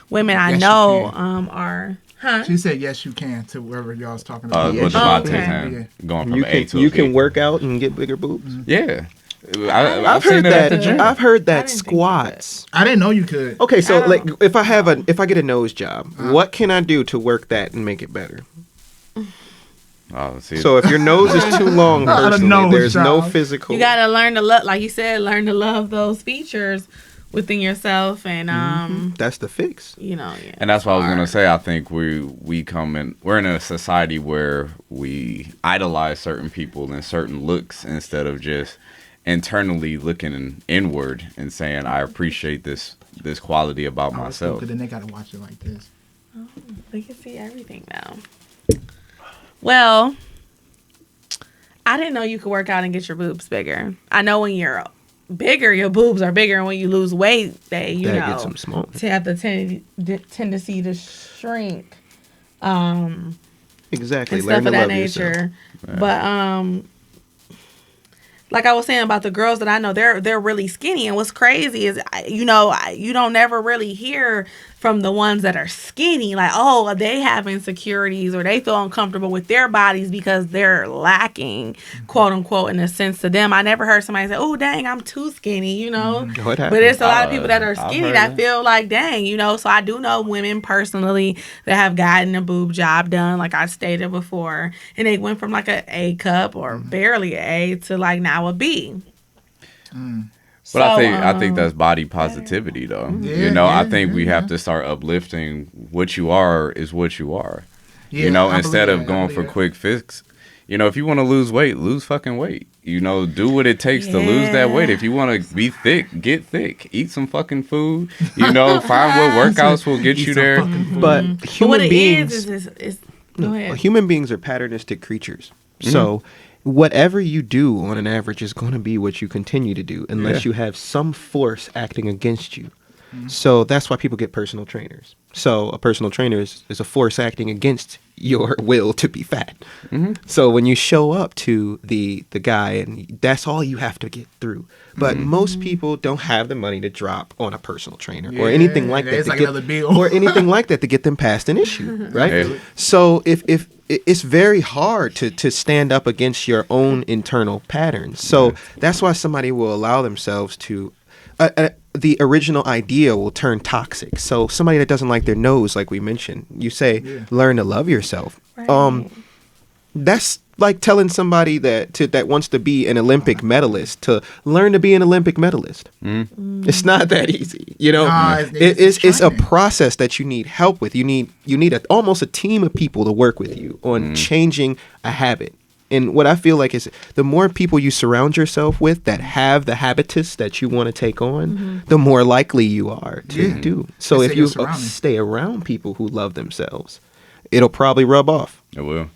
women I Yes, you know can. are. Huh? She said, yes, you can, to whoever y'all was talking about. Yeah, What she Devontae's can. saying, going from You A can to you a B. can work out and get bigger boobs. Yeah. I've I've heard seen it at the that. gym. I've heard I that didn't think squats. I didn't know you could. Okay, so I like don't- if I get a nose job, what can I do to work that and make it better? Oh, see. So if your nose is too long, Not a personally, nose there's no job. physical. You gotta learn to love, like you said, learn to love those features within yourself, and That's the fix. yeah. And that's what I was gonna hard. say. I think we're in a society where we idolize certain people and certain looks instead of just internally looking inward and saying, I appreciate this quality about myself. Because then they gotta watch it like this. Oh, they can see everything now. Well, I didn't know you could work out and get your boobs bigger. I know when you're bigger, your boobs are bigger, and when you lose weight, they get some small. have the tendency to shrink. Exactly. And Learn stuff of to that love yourself. nature. But like I was saying about the girls that I know, they're really skinny. And what's crazy is, you don't never really hear from the ones that are skinny, like, oh, they have insecurities or they feel uncomfortable with their bodies because they're lacking, quote unquote, in a sense to them. I never heard somebody say, oh, dang, I'm too skinny, What happened? But it's a lot of people that are skinny heard that feel like, dang, so I do know women personally that have gotten a boob job done, like I stated before, and they went from like an A cup or barely an A to like now a B. But I think that's body positivity, though. I think we have to start uplifting what you are is what you are. Yeah, Instead of going for quick fix. If you want to lose weight, lose fucking weight. Do what it takes to lose that weight. If you want to be thick, get thick. Eat some fucking food. Find what workouts will get you there. But human beings, go ahead. human beings are patternistic creatures. So whatever you do on an average is going to be what you continue to do unless you have some force acting against you. So that's why people get personal trainers. So a personal trainer is a force acting against your will to be fat. So when you show up to the guy, and that's all you have to get through. But most people don't have the money to drop on a personal trainer or anything like that. It's like another bill. Or anything like that to get them past an issue, right? Yeah. So if it's very hard to stand up against your own internal patterns. So that's why somebody will allow themselves to the original idea will turn toxic. So somebody that doesn't like their nose, like we mentioned, you say, learn to love yourself. Right. That's like telling somebody that wants to be an Olympic medalist to learn to be an Olympic medalist. It's not that easy, it's a process that you need help with. You need almost a team of people to work with you on changing a habit. And what I feel like is the more people you surround yourself with that have the habitus that you want to take on, the more likely you are to do. So if you stay around people who love themselves, it'll probably rub off. It will.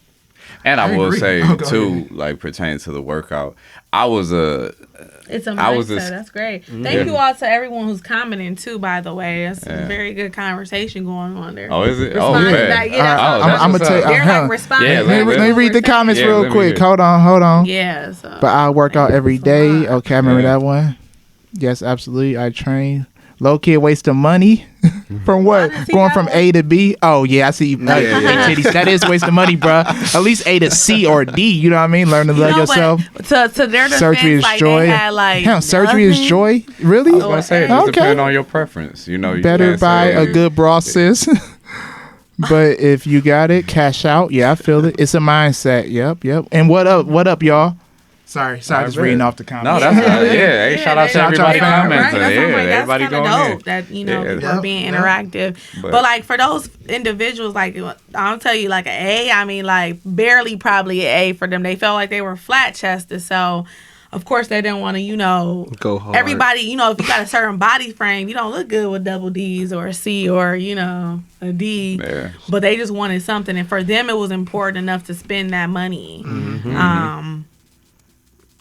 And I will agree. say, Go too, ahead. like pertaining to the workout, it's It's a mindset. That's great. Thank you all to everyone who's commenting too. By the way, it's a very good conversation going on there. Oh, is it? Responding man. back. Yeah, I'm gonna tell you. they're like responding. Yeah, let me read the comments Yeah, real let me quick. hear. Hold on. Yeah. So. But I work out every That's a day. lot. Okay, I remember that one. Yes, absolutely. I train. Low kid wasting money. From what? I see Going that from one. A to B? Oh, yeah, I see. Big titties. That is wasting money, bruh. At least A to C or D. You know what I mean? Learn to love yourself. But to their defense, Surgery is like, joy. they had, like, Damn, surgery is nothing. joy? Really? I was going to say, it just Okay. depends on your preference. You Better can't buy say- a good bra, sis. But if you got it, cash out. Yeah, I feel it. It's a mindset. Yep. And what up, y'all? Sorry, just reading off the comments. No, that's hey, shout out to everybody y'all. commenting. Right? Yeah, everybody that's going dope in. that Yeah. we're being interactive. But- But like for those individuals, like I'll tell you, like an A, I mean, like barely probably an A for them. They felt like they were flat chested, so of course they didn't want to, Go hard. Everybody, if you got a certain body frame, you don't look good with double D's or a C or a D. Yeah. But they just wanted something, and for them it was important enough to spend that money.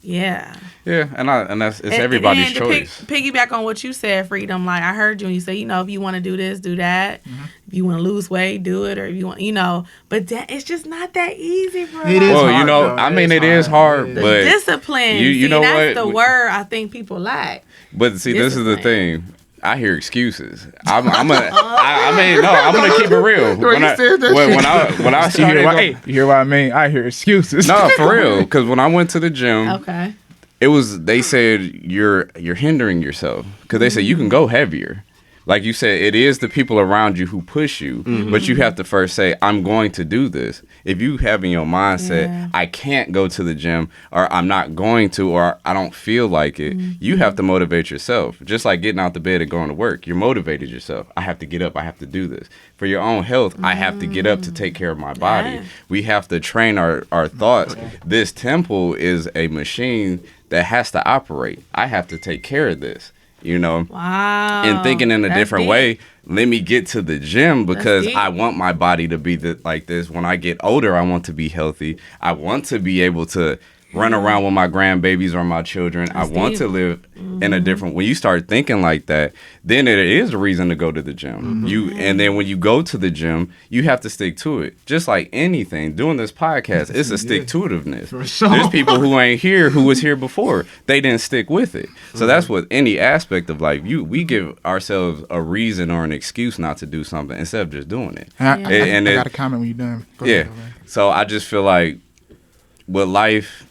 Yeah. Yeah, and it's everybody's and choice. To piggyback on what you said, Freedom, like I heard you and you say, if you want to do this, do that. If you want to lose weight, do it. Or if you want, but it's just not that easy, bro. It is Well, hard, though. I mean, it is hard. hard, The but discipline. you know that's what? the word I think people lack. But see, this is the Discipline. thing. I hear excuses. I'm gonna keep it real. When I started, You hear what I mean? I hear excuses. no, for real. Because when I went to the gym, Okay. they said you're hindering yourself because they said you can go heavier, like you said, it is the people around you who push you, but you have to first say, I'm going to do this. If you have in your mindset, I can't go to the gym, or I'm not going to, or I don't feel like it, you have to motivate yourself. Just like getting out the bed and going to work, you're motivated yourself. I have to get up, I have to do this. For your own health, I have to get up to take care of my body. We have to train our thoughts. This temple is a machine that has to operate. I have to take care of this. You know, and thinking in a different way. Let me get to the gym because I want my body to be like this. When I get older, I want to be healthy. I want to be able to run around with my grandbabies or my children. I want to live in a different. When you start thinking like that, then it is a reason to go to the gym. And then when you go to the gym, you have to stick to it. Just like anything, doing this podcast, it's a stick-to-itiveness. For sure. There's people who ain't here who was here before. They didn't stick with it. So that's what any aspect of life. We give ourselves a reason or an excuse not to do something instead of just doing it. And I got a comment when you're done. Go ahead. So I just feel like with life,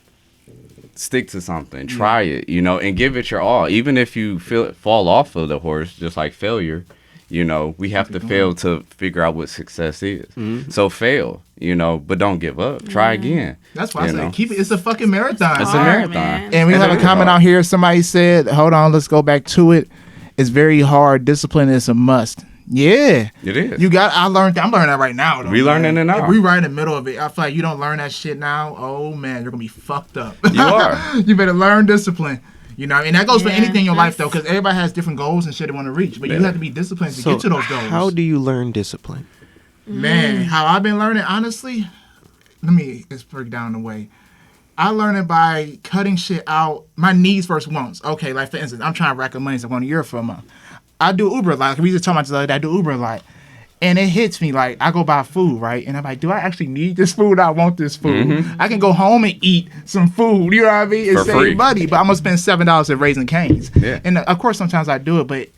stick to something, try it, you know, and give it your all. Even if you fall off of the horse, just like failure, you know, we have to fail to figure out what success is. So fail, you know, but don't give up. Try again. That's why I say keep it. It's a fucking marathon. It's a marathon. Man. And we have a comment out here. Somebody said, hold on, let's go back to it. It's very hard. Discipline is a must. Yeah, it is. I'm learning that right now. Though, we learning it now. If we right in the middle of it. I feel like you don't learn that shit now. Oh man, you're gonna be fucked up. You are. You better learn discipline. You know, and that goes for anything in your life though, because everybody has different goals and shit they want to reach. But you have to be disciplined to get to those goals. How do you learn discipline? Man, how I've been learning, honestly. Let's break down the way. I learned it by cutting shit out. My needs versus wants. Okay, like for instance, I'm trying to rack up money so I'm going to Europe for a month. I do Uber a lot. Like we just talking about this other day, I do Uber a lot. And it hits me like I go buy food, right? And I'm like, do I actually need this food? I want this food. I can go home and eat some food, you know what I mean? And For save free. money, but I'm gonna spend $7 at Raising Cane's. Yeah. And of course sometimes I do it, but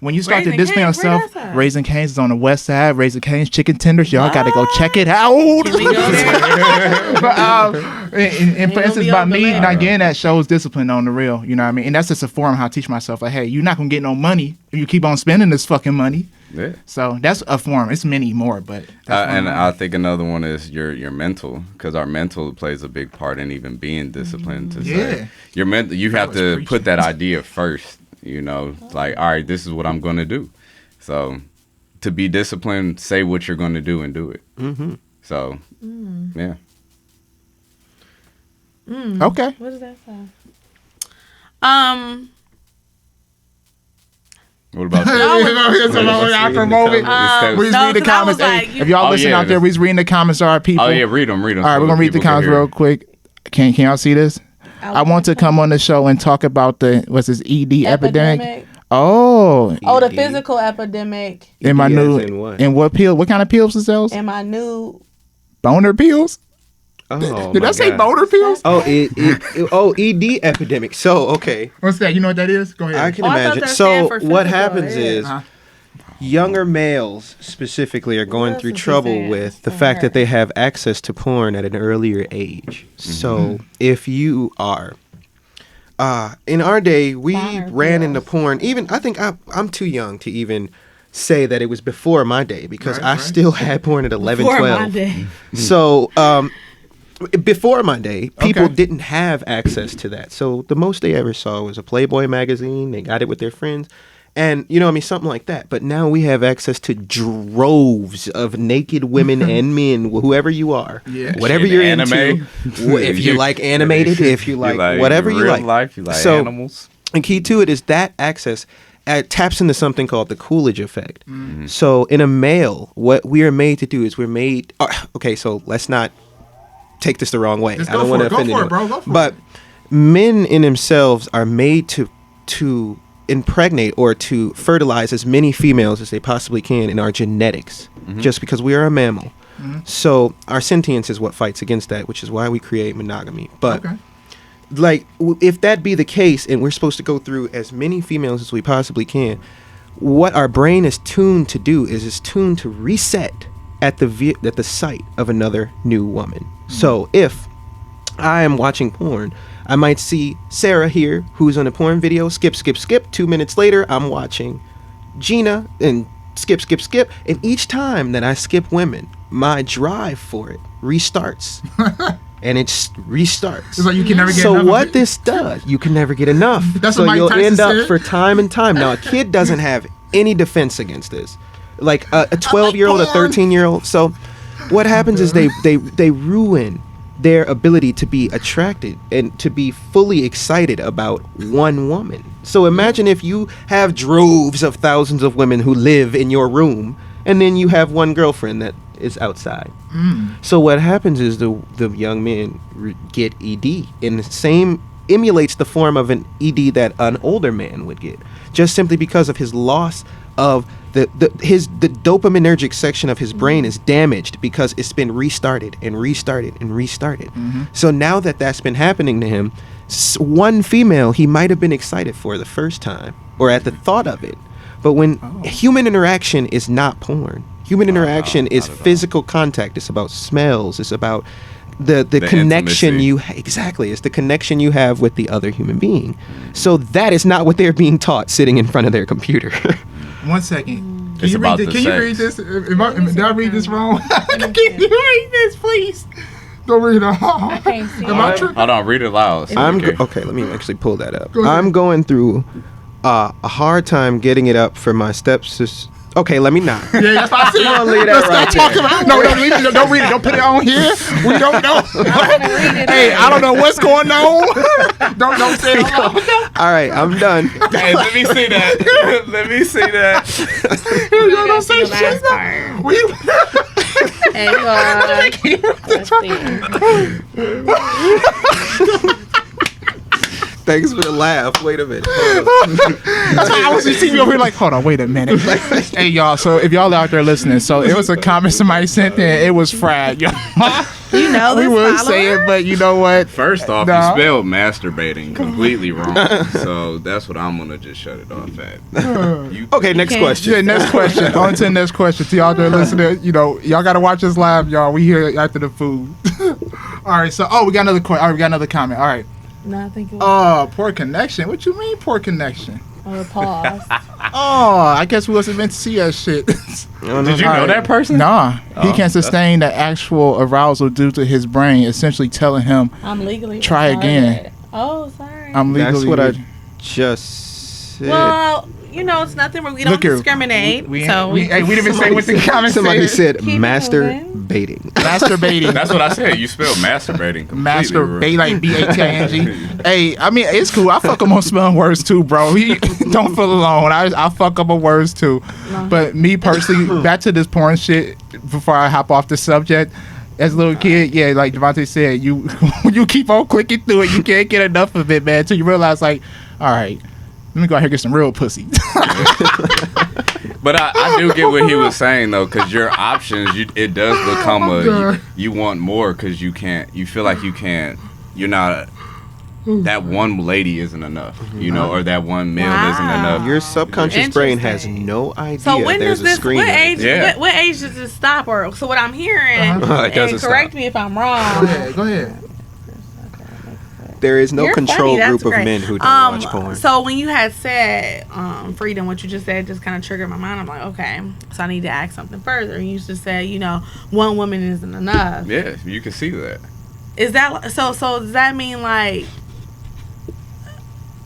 when you start Raising to discipline Cane's, where yourself, that's at? Raising Cane's is on the west side. Raising Cane's chicken tenders, y'all gotta go check it out. Can we go there? But, and for gonna instance, be by on the me, land. not getting that shows discipline on the real. You know what I mean? And that's just a form how I teach myself. Like, hey, you're not going to get no money if you keep on spending this fucking money. Yeah. So that's a form. It's many more, but. And I think another one is your mental, because our mental plays a big part in even being disciplined. To say your mental, you have to put that idea first. You know, like, all right, this is what I'm going to do. So to be disciplined, say what you're going to do and do it. So, yeah. Okay. What does that say? What about After a moment. We just read the comments. If y'all listen out there, we just reading the comments of our people. Oh, yeah, read them. All right, we're going to read the comments real quick. Can y'all see this? I want to come on the show and talk about what's this ED epidemic. Oh, the physical epidemic. In my new, in what pill? What kind of pills is those? And my new Boner pills? Oh, Did I say boner pills? Oh, ED epidemic. So, okay. What's that? You know what that is? Go ahead. I can I thought imagine. that So, stand for what physical, happens is younger males specifically are going else through is he trouble saying? with the fact that they have access to porn at an earlier age. So, if you are in our day, we Boner ran pills. into porn. Even I think I'm too young to even say that it was before my day because I still had porn at 11, Before 12. my day. So, before my day, people didn't have access to that. So the most they ever saw was a Playboy magazine. They got it with their friends. And, you know, I mean, something like that. But now we have access to droves of naked women and men, whoever you are. Yeah. Whatever Shit, you're anime. into. If you like animated, if you like whatever you real like. life, you like So, animals. And key to it is that access taps into something called the Coolidge effect. So in a male, what we are made to do is we're made... okay, so let's not take this the wrong way. Just I don't go want for to it. offend Go for it, anyone. bro. Go for But men in themselves are made to impregnate or to fertilize as many females as they possibly can in our genetics, just because we are a mammal. So our sentience is what fights against that, which is why we create monogamy. But like, if that be the case, and we're supposed to go through as many females as we possibly can, what our brain is tuned to do is it's tuned to reset at the sight of another new woman. So if I am watching porn, I might see Sarah here, who's on a porn video, skip. 2 minutes later, I'm watching Gina, and skip. And each time that I skip women, my drive for it restarts. And it restarts. It's like you can never get so enough what of it. this does, you can never get enough. That's so what Mike you'll Tyson end up said. for time and time. Now a kid doesn't have any defense against this. Like a 12-year-old, a 13-year-old. So what happens is they ruin their ability to be attracted and to be fully excited about one woman. So imagine if you have droves of thousands of women who live in your room, and then you have one girlfriend that is outside. So what happens is the young men get ED, and the same emulates the form of an ED that an older man would get, just simply because of his loss of the dopaminergic section of his brain is damaged because it's been restarted. So now that's been happening to him, one female he might have been excited for the first time or at the thought of it. But when human interaction is not porn, human interaction is physical contact. It's about smells. It's about the connection intimacy. It's the connection you have with the other human being. So that is not what they're being taught sitting in front of their computer. 1 second. It's about the Can you read sex. this? Did I read this wrong? Can you read this, please? Don't read it. I can't see Am I it. tripping? Hold on, read it loud. Okay, let me actually pull that up. Go ahead. I'm going through a hard time getting it up for my stepsis. Okay, let me not. Yeah, that's what I said. I'm gonna leave that right Stop talking about. No, don't read it. Don't put it on here. We don't know. Hey, I don't know what's going on. don't say it. All right, I'm done. Hey, let me see that. Let me see that. Don't say The last shit. part. We. There you are. Let's see. Thanks for the laugh. Wait a minute. That's why I was just seeing you over here like, hold on, wait a minute. Hey, y'all, so if y'all out there listening, so it was a comment somebody sent in. It was fried, y'all. You know We this would say follower? it, but you know what? First off, Nah. you spelled masturbating completely wrong. So that's what I'm going to just shut it off at. You, Okay, next can't- question. Yeah, next question. On to the next question. To y'all there listening, y'all got to watch us live, y'all. We here after the food. All right, so, we got another question. All right, we got another comment. All right. No, I think it was Poor connection. What you mean, poor connection? a pause. I guess we wasn't meant to see that shit. Did you know that person? Nah, he Oh, can't sustain the actual arousal due to his brain essentially telling him, I'm legally Try retarded. again. Oh, sorry. I'm legally... That's what I just said. Well, it's nothing where we don't Look here. discriminate. We so didn't even say what the comment Somebody said. said Keep it masturbating. Masturbating. That's what I said. You spelled masturbating completely wrong. Masturbate, like BATING. Hey, I mean, it's cool. I fuck him on spelling words too, bro. He don't feel alone. I fuck up on words too. But me personally, back to this porn shit before I hop off the subject. As a little kid, yeah, like Devontae said, you keep on clicking through it. You can't get enough of it, man, until you realize, like, all right, let me go out here and get some real pussy. But I do get what he was saying though, because your options, it does become you want more because you feel like you can't. You're not. That one lady isn't enough, or that one male isn't enough. Your subconscious brain has Interesting. no idea So when there's does a this? screen. What right age? Yeah. What age does this stop? Or so what I'm hearing? It doesn't And correct stop. me if I'm wrong. Go ahead. There is no You're control funny, that's group of great. men who don't watch porn. So when you had said freedom, what you just said just kind of triggered my mind. I'm like, okay, so I need to ask something further. And you just said, one woman isn't enough. Yeah, you can see that. Is that so? So does that mean like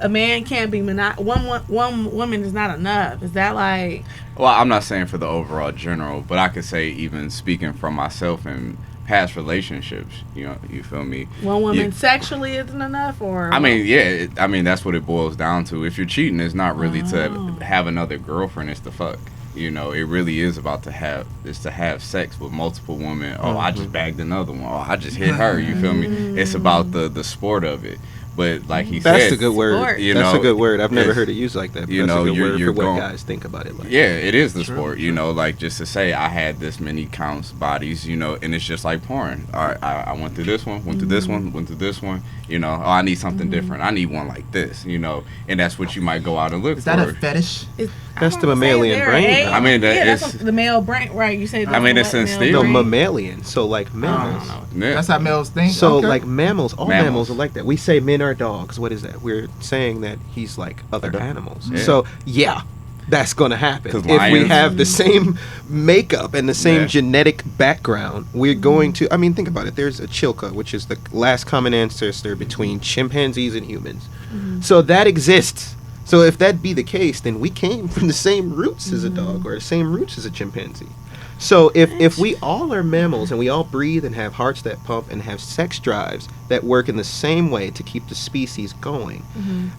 a man can't be one woman is not enough? Is that like? Well, I'm not saying for the overall general, but I could say even speaking from myself and past relationships, you feel me? One woman Yeah. sexually isn't enough, or I mean, yeah, that's what it boils down to. If you're cheating, it's not really to have another girlfriend; it's to fuck. It really is about to have sex with multiple women. Oh, I just bagged another one. Oh, I just hit her. You feel me? It's about the sport of it. But like he That's said, a good word. Sport. That's a good word. I've never it's- heard it used like that. But you that's know, a good word you're for what going- guys think about it. Like, Yeah, it is the sport, like just to say I had this many counts bodies, and it's just like porn. All right, I went through this one, went through this one, went through this one, I need something different. I need one like this, and that's what you might go out and look Is for. that a fetish? That's the mammalian brain. I mean, that's it's- the male brain, right? You say. I mean, it's the male instinctive. No, brain. mammalian. So like mammals. Yeah. That's how males think. So Okay. like mammals, all Mammals. mammals are like that. We say men are dogs. What is that? We're saying that he's like other animals. Yeah. So yeah, that's going to happen. 'Cause If we lions- have the same makeup and the same genetic background, we're going to, I mean, think about it. There's a Chilka, which is the last common ancestor between chimpanzees and humans. So that exists. So if that be the case, then we came from the same roots as a dog or the same roots as a chimpanzee. So if we all are mammals and we all breathe and have hearts that pump and have sex drives that work in the same way to keep the species going,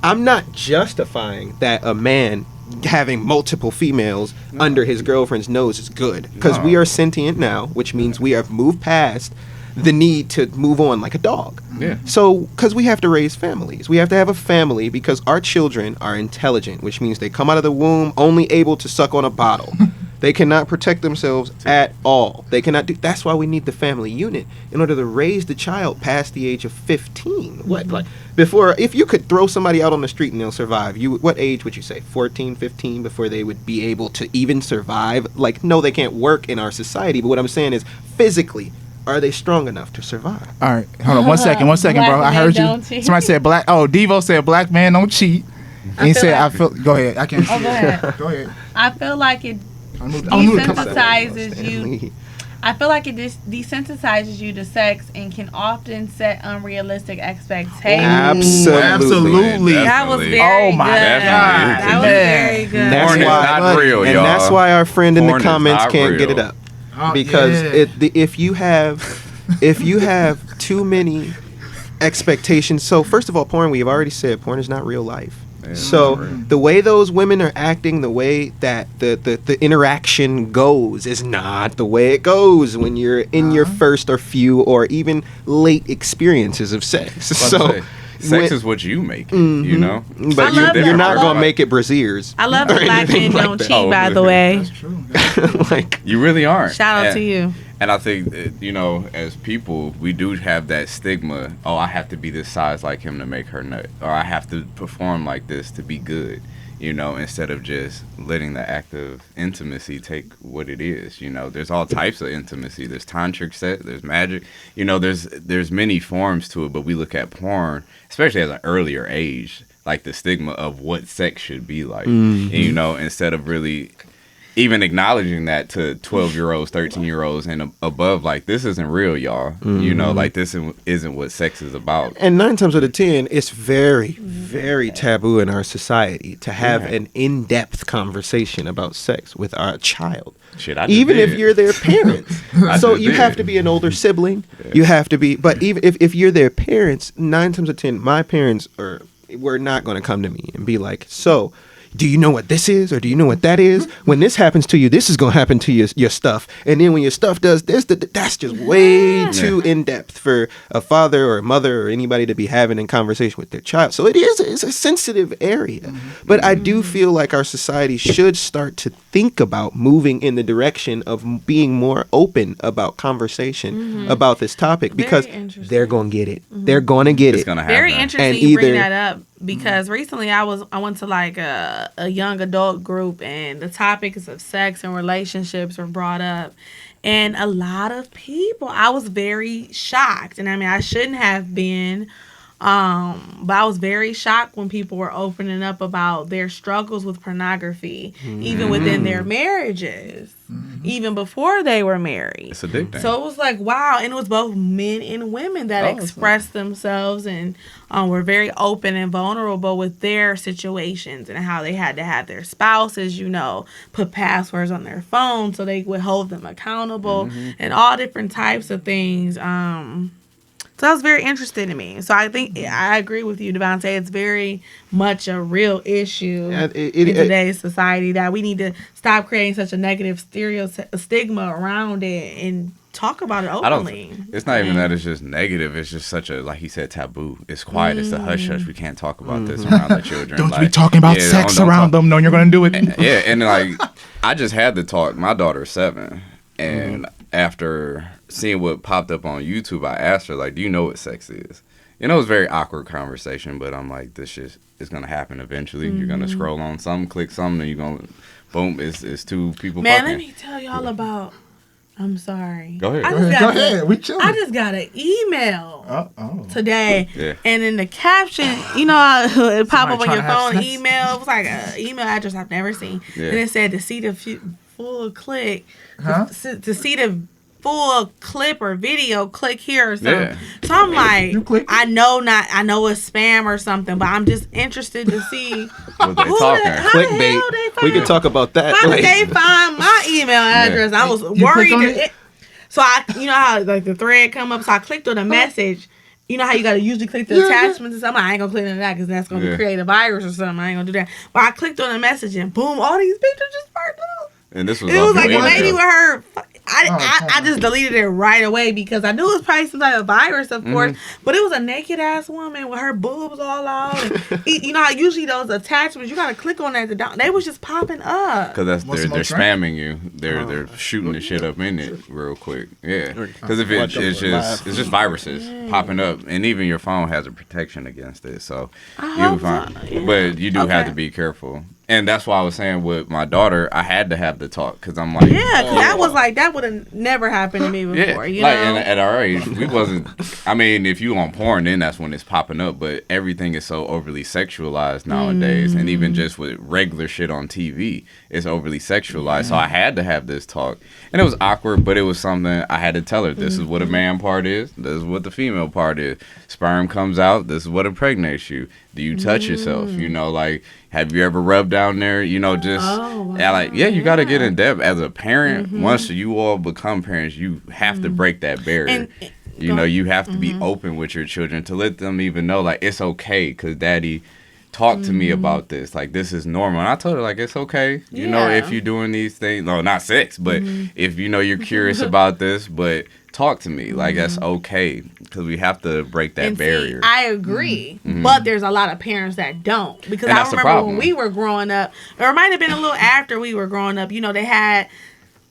I'm not justifying that a man having multiple females under his girlfriend's nose is good, because we are sentient now, which means we have moved past the need to move on like a dog. Yeah. So, because we have to raise families. We have to have a family because our children are intelligent, which means they come out of the womb only able to suck on a bottle. They cannot protect themselves at all. They cannot do. That's why we need the family unit in order to raise the child past the age of 15. What, like, before, if you could throw somebody out on the street and they'll survive, what age would you say? 14, 15 before they would be able to even survive? Like, no, they can't work in our society, but what I'm saying is physically, are they strong enough to survive? All right, hold on 1 second, Black bro. I men heard you. don't cheat. Somebody said black. Oh, Devo said black man don't cheat. And he feel said, like- I feel. Go ahead. I can't see. Oh, go ahead. Go ahead. I feel like it I knew to come out. desensitizes you. Stanley. I feel like it desensitizes you to sex and can often set unrealistic expectations. Absolutely. That was Definitely. very Oh my good. God. That was Man. very good. That's Porn is why- not real, And y'all. that's why our friend in Porn the is comments not can't get real. it up. Oh, Because yeah. if you have too many expectations. So first of all, porn, we've already said porn is not real life. Yeah, So not real. the way those women are acting, the way that the interaction goes is not the way it goes when you're in your first or few or even late experiences of sex. So sex is what you make it, you know? but I love you're that. not I gonna love- make it brassieres. I love that or black anything men like don't that. cheat, Oh, by the way. That's true. Like, You really aren't. Shout out And- to you. And I think, you know, as people, we do have that stigma. Oh, I have to be this size like him to make her nut. Or I have to perform like this to be good, you know, instead of just letting the act of intimacy take what it is. You know, there's all types of intimacy. There's tantric sex, there's magic. You know, there's many forms to it, but we look at porn, especially at an earlier age, like the stigma of what sex should be like. And, you know, instead of really even acknowledging that to 12-year-olds, 13-year-olds, and above, like, this isn't real, y'all. You know, like, this isn't what sex is about. and 9 times out of 10, it's very, very taboo in our society to have an in-depth conversation about sex with our child. Shit, I just Even if did. you're their parents. So just you have did. to be an older sibling. You have to be, but even if you're their parents, 9 times out of 10, my parents were not going to come to me and be like, so, do you know what this is, or do you know what that is? When this happens to you, this is going to happen to your stuff. And then when your stuff does this, that's just way too in-depth for a father or a mother or anybody to be having a conversation with their child. So it's a sensitive area. But I do feel like our society should start to think about moving in the direction of being more open about conversation about this topic, because interesting. they're going to get it. They're going to get It's it. going to happen. Very interesting And you bring either- that up, because recently I went to like a young adult group, and the topics of sex and relationships were brought up, and a lot of people, I was very shocked, and I mean I shouldn't have been, but I was very shocked when people were opening up about their struggles with pornography, even within their marriages, even before they were married. It's addicting. So it was like, wow. And it was both men and women that expressed themselves and were very open and vulnerable with their situations and how they had to have their spouses, you know, put passwords on their phone so they would hold them accountable and all different types of things. So that was very interesting to me. So I think I agree with you, Devontae. It's very much a real issue in today's society that we need to stop creating such a negative stigma around it and talk about it openly. It's not even that it's just negative. It's just such a, like he said, taboo. It's quiet. It's the hush hush. We can't talk about this around the children. Don't like, be talking about yeah, sex don't around talk- them. No, you're gonna do it. Yeah, and like I just had to talk. My daughter's 7, and after seeing what popped up on YouTube, I asked her, like, do you know what sex is? You know, it was a very awkward conversation, but I'm like, this shit is gonna happen eventually. You're gonna scroll on something, click something, and you're gonna boom, it's two people Man, fucking. let me tell y'all about I'm sorry. Go ahead. Go ahead. We chilling. I just got an email today, Yeah. and in the caption, you know, it pop up on Somebody your trying to have phone. sex? Email. It was like an email address I've never seen, Yeah. and it said to see the full clip, Huh? to see the full clip or video, click here or something. Yeah. So I'm like, You click it? I know it's spam or something, but I'm just interested to see What they who talking? how the hell they Clickbait. find We could talk about that. How Like, did they find my email address? I was You worried. click on That it? so I, you know how like the thread come up, so I clicked on the message. You know how you gotta usually click the attachments and something. I ain't gonna click on that because that's gonna create a virus or something. I ain't gonna do that. But I clicked on the message and boom, all these pictures just sparked up. And this was It was off like your a lady email. with her. I just deleted it right away because I knew it was probably some type of virus, of course. But it was a naked ass woman with her boobs all out. And you know how usually those attachments you gotta click on that. They was just popping up. Because What's they're the most spamming you. They're shooting the shit up in it real quick. Yeah. Because if it's just viruses popping up, and even your phone has a protection against it, so you'll be fine. Yeah. But you do have to be careful. And that's why I was saying with my daughter, I had to have the talk because I'm like, Yeah, because that was like that would have never happened to me before. You like know, at our age, we wasn't. I mean, if you on porn, then that's when it's popping up. But everything is so overly sexualized nowadays, and even just with regular shit on TV, it's overly sexualized. So I had to have this talk, and it was awkward, but it was something I had to tell her. This is what a man part is. This is what the female part is. Sperm comes out. This is what impregnates you. Do you touch yourself? You know, like, have you ever rubbed down there? You know, just you got to get in depth as a parent. Once you all become parents, you have to break that barrier. You know, you have to be open with your children to let them even know, like, it's okay because daddy talked to me about this. Like, this is normal. And I told her, like, it's okay. You know, if you're doing these things, no, not sex, but if you know you're curious about this, but talk to me. Like, that's okay because we have to break that barrier. See, I agree, but there's a lot of parents that don't because And I that's the remember problem. when we were growing up, or it might have been a little after we were growing up. You know, they had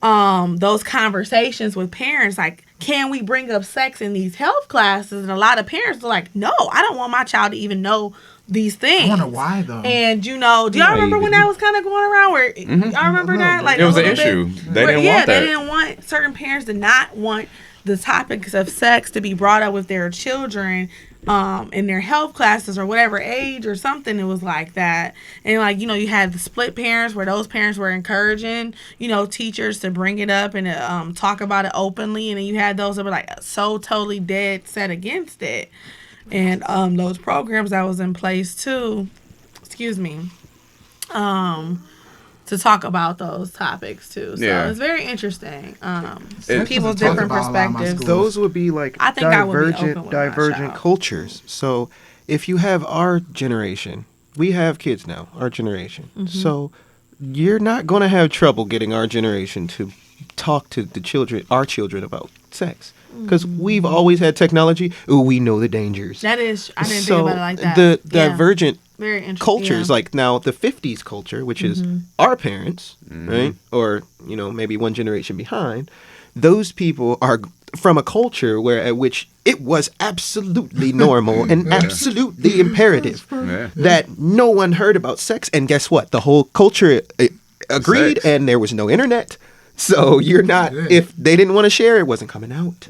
those conversations with parents like, can we bring up sex in these health classes? And a lot of parents are like, no, I don't want my child to even know these things. I wonder why though. And you know, do y'all remember when that was kind of going around? Where y'all remember that? Like It was a an little issue. bit, They didn't want that. They didn't want certain parents to not want the topics of sex to be brought up with their children in their health classes or whatever age or something. It was like that. And like, you know, you had the split parents where those parents were encouraging, you know, teachers to bring it up and talk about it openly. And then you had those that were like so totally dead set against it. And those programs that was in place too, to talk about those topics too. So it's very interesting. People's different perspectives. those would be like I think I would be open with my divergent child. cultures. So if you have our generation, we have kids now, our generation. So you're not going to have trouble getting our generation to talk to our children about sex. Because we've always had technology. Ooh, we know the dangers. That is, I didn't So think about it like that. the Yeah. divergent Very interesting. cultures, Yeah. like now the 50s culture, which is our parents, right? Or, you know, maybe one generation behind, those people are from a culture at which it was absolutely normal and absolutely imperative that no one heard about sex. And guess what? The whole culture agreed, Sex. and there was no internet. So you're not, if they didn't want to share, it wasn't coming out.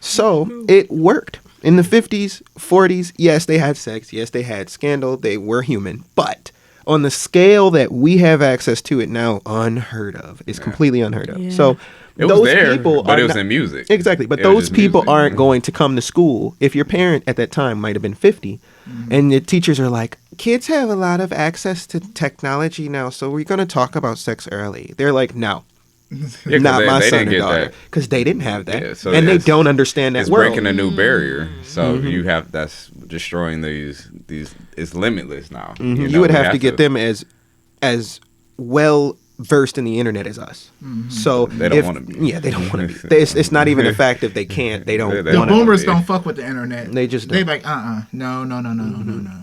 So it worked. In the 50s, 40s, yes, they had sex. Yes, they had scandal. They were human. But on the scale that we have access to it now, unheard of. It's completely unheard of. Yeah. So It was those there, people but are it was not- in music. Exactly. But It was those just people music. aren't going to come to school. If your parent at that time might have been 50, and the teachers are like, kids have a lot of access to technology now, so we're going to talk about sex early. They're like, no. Yeah, 'cause Not my they son didn't and get daughter, that. because they didn't have that, Yeah, so and they it's- don't understand that It's world. breaking a new barrier. So that's destroying these. It's limitless now. You know, would we have to get them as well versed in the internet as us. So They don't wanna be. Yeah, they don't want to be. It's not even the fact that they can't. They don't. They The want boomers be. don't fuck with the internet. They just they don't. like no.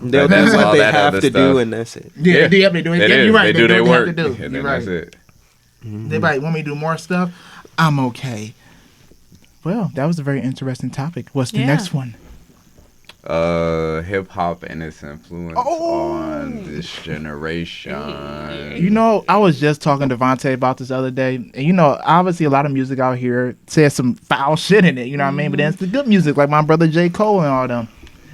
They'll That's do what all they that have other to do, stuff. and that's it. Yeah, they do it. It Yeah, is. you're right. They do their what work, they have to do. and You're then right. that's it. They like want me to do more stuff. I'm okay. Well, that was a very interesting topic. What's the Yeah. next one? Hip hop and its influence on this generation. You know, I was just talking to Vontae about this the other day, and you know, obviously a lot of music out here says some foul shit in it. You know what I mean? But then it's the good music, like my brother J. Cole and all them.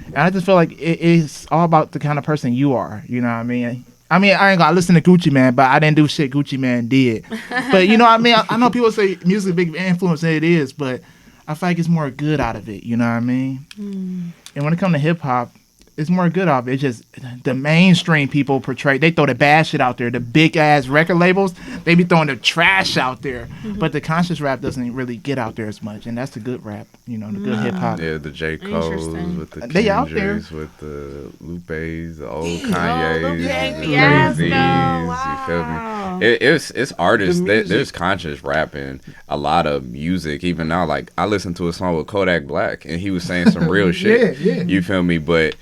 And I just feel like it's all about the kind of person you are. You know what I mean? I ain't gonna listen to Gucci Man, but I didn't do shit Gucci Man did. But you know what I mean? I know people say music is a big influence, and it is, but I feel like it's more good out of it. You know what I mean? And when it comes to hip hop, it's more good out of it. It's just the mainstream people portray. They throw the bad shit out there. The big ass record labels, they be throwing the trash out there. But the conscious rap doesn't really get out there as much, and that's the good rap. You know, the good hip hop. Yeah, the J. Cole's with the They out there. Kendricks, with the Lupes, the old Kanye's, the Yes, Jay-Z's. wow. You feel me? It's artists. There's conscious rap in a lot of music. Even now, like I listened to a song with Kodak Black, and he was saying some real shit. Yeah. You feel me? But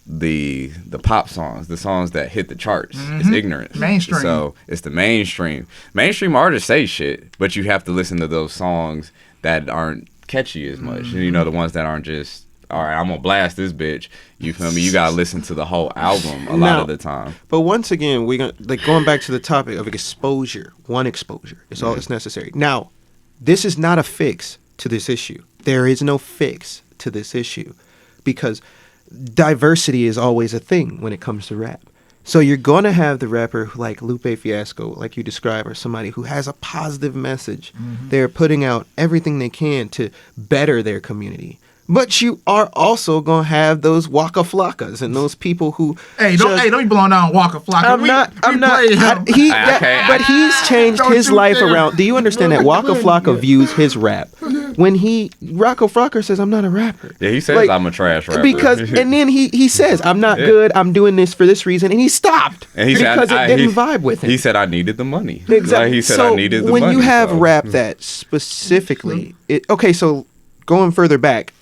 the pop songs, the songs that hit the charts, it's ignorance. Mainstream. So it's the mainstream. Mainstream artists say shit, but you have to listen to those songs that aren't catchy as much. You know, the ones that aren't just, all right, I'm gonna blast this bitch. You feel me? You gotta listen to the whole album a lot of the time. But once again, we're gonna like going back to the topic of exposure. One exposure is all that's necessary. Now, this is not a fix to this issue. There is no fix to this issue because diversity is always a thing when it comes to rap. So you're going to have the rapper like Lupe Fiasco, like you describe, or somebody who has a positive message. They're putting out everything they can to better their community. But you are also going to have those Waka Flockas and those people who don't be blowing down Waka Flocka. But he's changed his life around. Do you understand that Waka Flocka views his rap? When Waka Flocka says, I'm not a rapper. Yeah, he says I'm a trash rapper. And then he says, I'm not good, I'm doing this for this reason, and he stopped. And he said, because it didn't vibe with him. He said, I needed the money. Exactly. Like, he said, I needed the money. When you have rap that specifically, so going further back,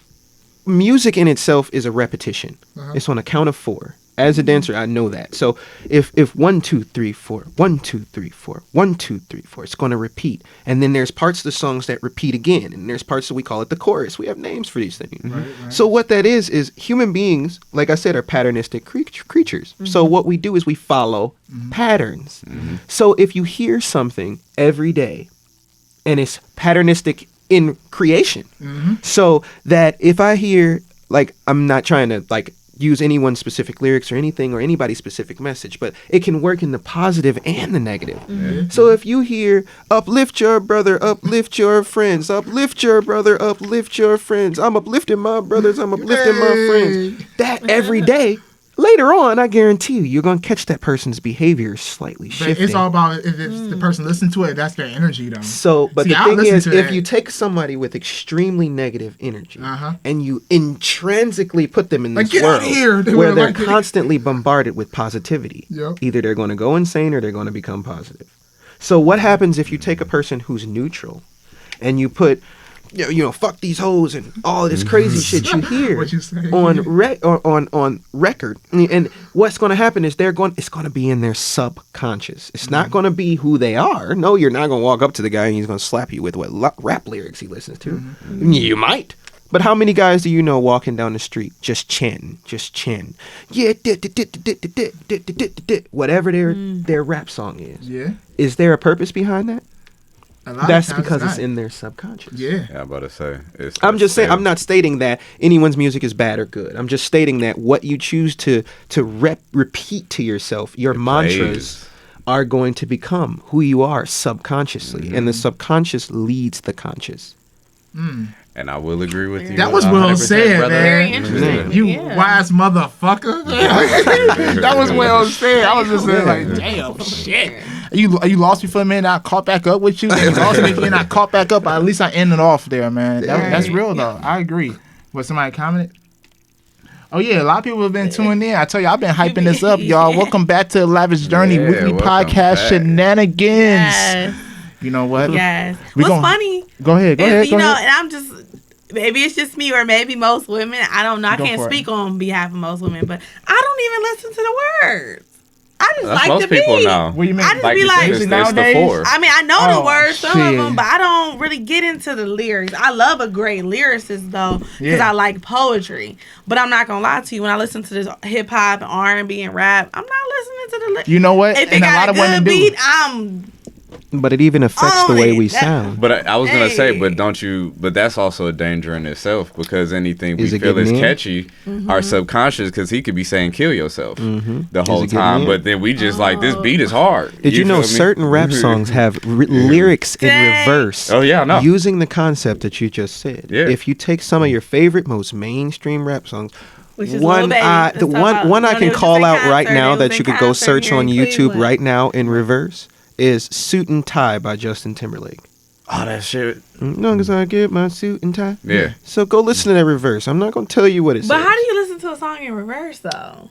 music in itself is a repetition. It's on a count of 4. As a dancer, I know that. So if 1 2 3 4 1 2 3 4 1 2 3 4, it's going to repeat. And then there's parts of the songs that repeat again, and there's parts that we call it the chorus. We have names for these things. Right. So what that is human beings, like I said, are patternistic creatures. So what we do is we follow patterns. So if you hear something every day, and it's patternistic in creation, so that if I hear, like, I'm not trying to like use anyone's specific lyrics or anything or anybody's specific message, but it can work in the positive and the negative. So if you hear uplift your brother, uplift your friends, uplift your brother, uplift your friends, I'm uplifting my brothers, I'm uplifting my friends, that every day, later on, I guarantee you're going to catch that person's behavior slightly shifting. It's all about if the person listens to it, that's their energy, though. So, but the thing is, if you take somebody with extremely negative energy and you intrinsically put them in this world where they're constantly bombarded with positivity, either they're going to go insane or they're going to become positive. So what happens if you take a person who's neutral and you put, fuck these hoes and all this crazy shit you hear on record, and what's going to happen is it's going to be in their subconscious. It's not going to be who they are. No, you're not going to walk up to the guy and he's going to slap you with what rap lyrics he listens to. You might. But how many guys do you know walking down the street just chanting? Yeah, whatever their rap song is. Yeah. Is there a purpose behind that? That's because it's in their subconscious. Yeah, I'm about to say. I'm just saying. I'm not stating that anyone's music is bad or good. I'm just stating that what you choose to repeat to yourself, your mantras, are going to become who you are subconsciously, and the subconscious leads the conscious. And I will agree with you. That was well said, man. Very interesting. You wise motherfucker. That was well said. I was just saying, like, damn, shit. You lost me for a minute. I caught back up with you. Then you lost me again. I caught back up. At least I ended off there, man. That's real, though. I agree. What, somebody commented? Oh, yeah. A lot of people have been tuning in. I tell you, I've been hyping this up, y'all. Welcome back to the Lavish Journey weekly podcast, Shenanigans. Yes. You know what? Yes. What's funny? Go ahead. And I'm just, maybe it's just me or maybe most women. I don't know. I can't speak on behalf of most women, but I don't even listen to the words. I just That's like most the beat. people now. What do you mean? I just Like be you like, said, it's the nowadays? four. I mean, I know the words, some of shit. them, but I don't really get into the lyrics. I love a great lyricist though, because Yeah. I like poetry. But I'm not gonna lie to you, when I listen to this hip hop and R&B and rap, I'm not listening to the lyrics. You know what? If it And a lot got of a women good do. beat, I'm But it even affects the On way it. we That- sound. But I was gonna say, Hey. but don't you? But that's also a danger in itself because anything we Is it feel is getting in? catchy, our subconscious, because he could be saying "kill yourself" the whole it getting time, in? but then we just like this beat is hard. Did you know feel me? certain rap songs have lyrics in Dang. reverse? Oh, yeah, I know. Using the concept that you just said. Yeah. If you take some of your favorite, most mainstream rap songs, Which is one Lil Baby. I Let's the talk one about one I Lil can Baby call was in out right concert. now It that was you in could go concert search here on in YouTube Cleveland. right now in reverse is "Suit and Tie" by Justin Timberlake. Oh, that shit. Long as I get my suit and tie. Yeah. So go listen to that reverse. I'm not gonna tell you what it says. But how do you listen to a song in reverse though?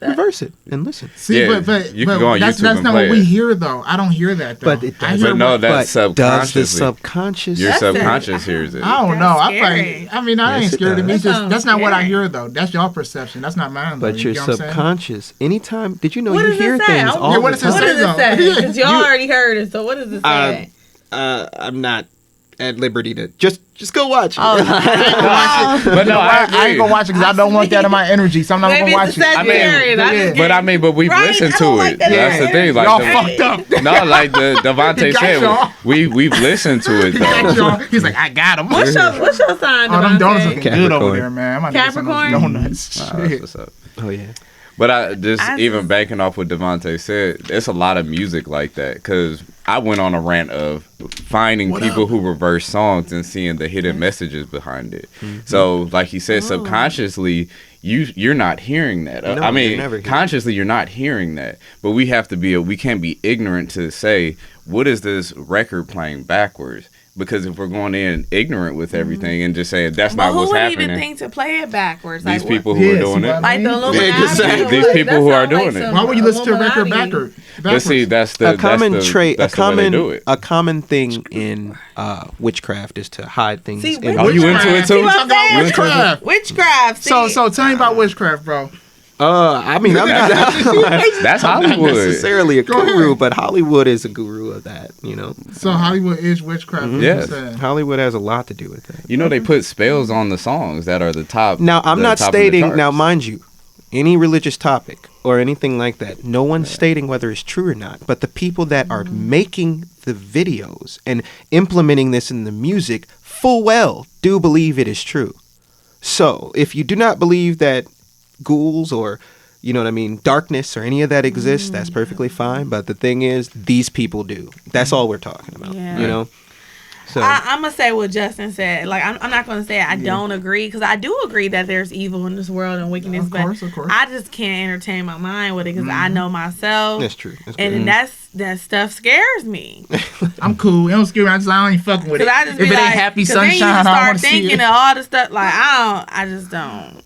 reverse it and listen? See, Yeah, but you can go on that's YouTube that's and not play what we it. hear though. I don't hear that though. But it I does. hear But no, what- that's But does the subconsciously. subconscious? Your That's subconscious hears it. I don't know. That's I scary. like. I mean, I Yes, ain't it scared of me. does. Just That that's not what I sounds hear though. That's your perception. That's not mine. Though. But your You know what I'm saying? subconscious, anytime, did you know What you does it hear say? things I- all Yeah, what the does it What time? say? does it say? though? Because you already heard it. So what does it say? I'm not at liberty to just go watch it. But no, I I ain't gonna watch it because I don't want that in my energy. So I'm not Maybe gonna it's watch a it. Sagittarius. I just But I get- mean, but we've Right? listened I to don't it. like that That's the energy. thing. Like Y'all the, fucked up. No, like the Devontae got said, y'all. we've listened to it though. He's like, I got him. What's your sign? Oh, them donuts Devontae? looking good over Capricorn. there, man. I'm about to get some of those Capricorn? donuts. Nah, that's Shit. what's up. Oh yeah. But I just I even just- banking off what Devontae said, there's a lot of music like that because I went on a rant of finding people who reverse songs and seeing the hidden messages behind it. So, like he said, subconsciously, you're not hearing that. No, I mean, you're never hearing consciously, you're not hearing that. But we have to we can't be ignorant to say, what is this record playing backwards? Because if we're going in ignorant with everything and just saying that's But not who what's would happening, even think to play it backwards? these Like, people who Yeah, are doing see it. what I like the mean? Illuminati. exactly. or These what? people That who are sound like doing it. some Why would you listen to a record Illuminati. backward? But see, that's the A common trait, a that's the way they do common, it. a common thing in witchcraft is to hide things. See, in Oh, you witchcraft. into it See too? what I'm Talk about saying? witchcraft. Witchcraft. So see? tell me about witchcraft, bro. I mean, I'm not, That's I'm not Hollywood. necessarily a Go ahead. guru, but Hollywood is a guru of that. You know, So Hollywood is witchcraft. is what Yes. you're saying. Hollywood has a lot to do with that. You know they put spells on the songs that are the top. Now, I'm the not top of the stating, charts. now mind you, any religious topic or anything like that, no one's stating whether it's true or not. But the people that are making the videos and implementing this in the music full well do believe it is true. So if you do not believe that ghouls or, you know what I mean, darkness or any of that exists, that's perfectly fine. But the thing is, these people do. That's all we're talking about, Yeah. you know? So I'm gonna say what Justin said. Like I'm not gonna say I don't agree because I do agree that there's evil in this world and wickedness. Of course, of course. I just can't entertain my mind with it because I know myself. that's true. That's And true. that stuff scares me. I'm cool. It don't scare me. I ain't fucking with it. Cause I just If be it like, ain't happy 'cause then you sunshine, just I start want to see thinking it. of all the stuff. Like I just don't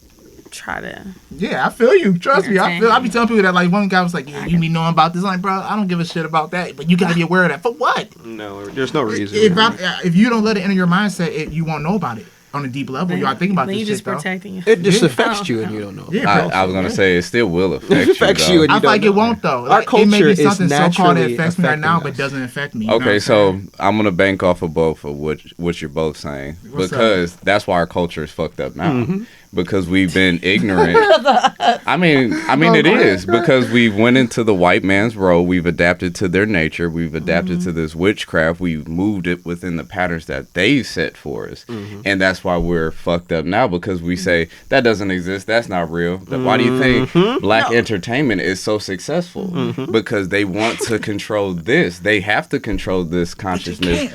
try to. Yeah, I feel you. Trust me. I be telling people that like one guy was like, yeah, you be knowing about this. I'm like, bro, I don't give a shit about that. But you gotta be aware of that. For what? No, there's no reason. If you don't let it enter your mindset, you won't know about it on a deep level. You gotta think about Then this you shit just though. protecting you. It just Yeah. affects you and you don't know. Yeah, bro. I was gonna say it still will affect affects you. you though. and I feel like don't it know. won't though. Our Like, it may culture be is something so called that naturally affects me right now, affecting but us. doesn't affect me. You know what Okay, I'm so saying? I'm gonna bank off of both of what you're both saying What's because that's why our culture is fucked up now. Mm-hmm. Because we've been ignorant. I mean it is because we went into the white man's role. We've adapted to their nature. We've adapted to this witchcraft. We've moved it within the patterns that they set for us, and that's why we're fucked up now. Because we say that doesn't exist. That's not real. Why do you think black entertainment is so successful? Because they want to control this. They have to control this consciousness.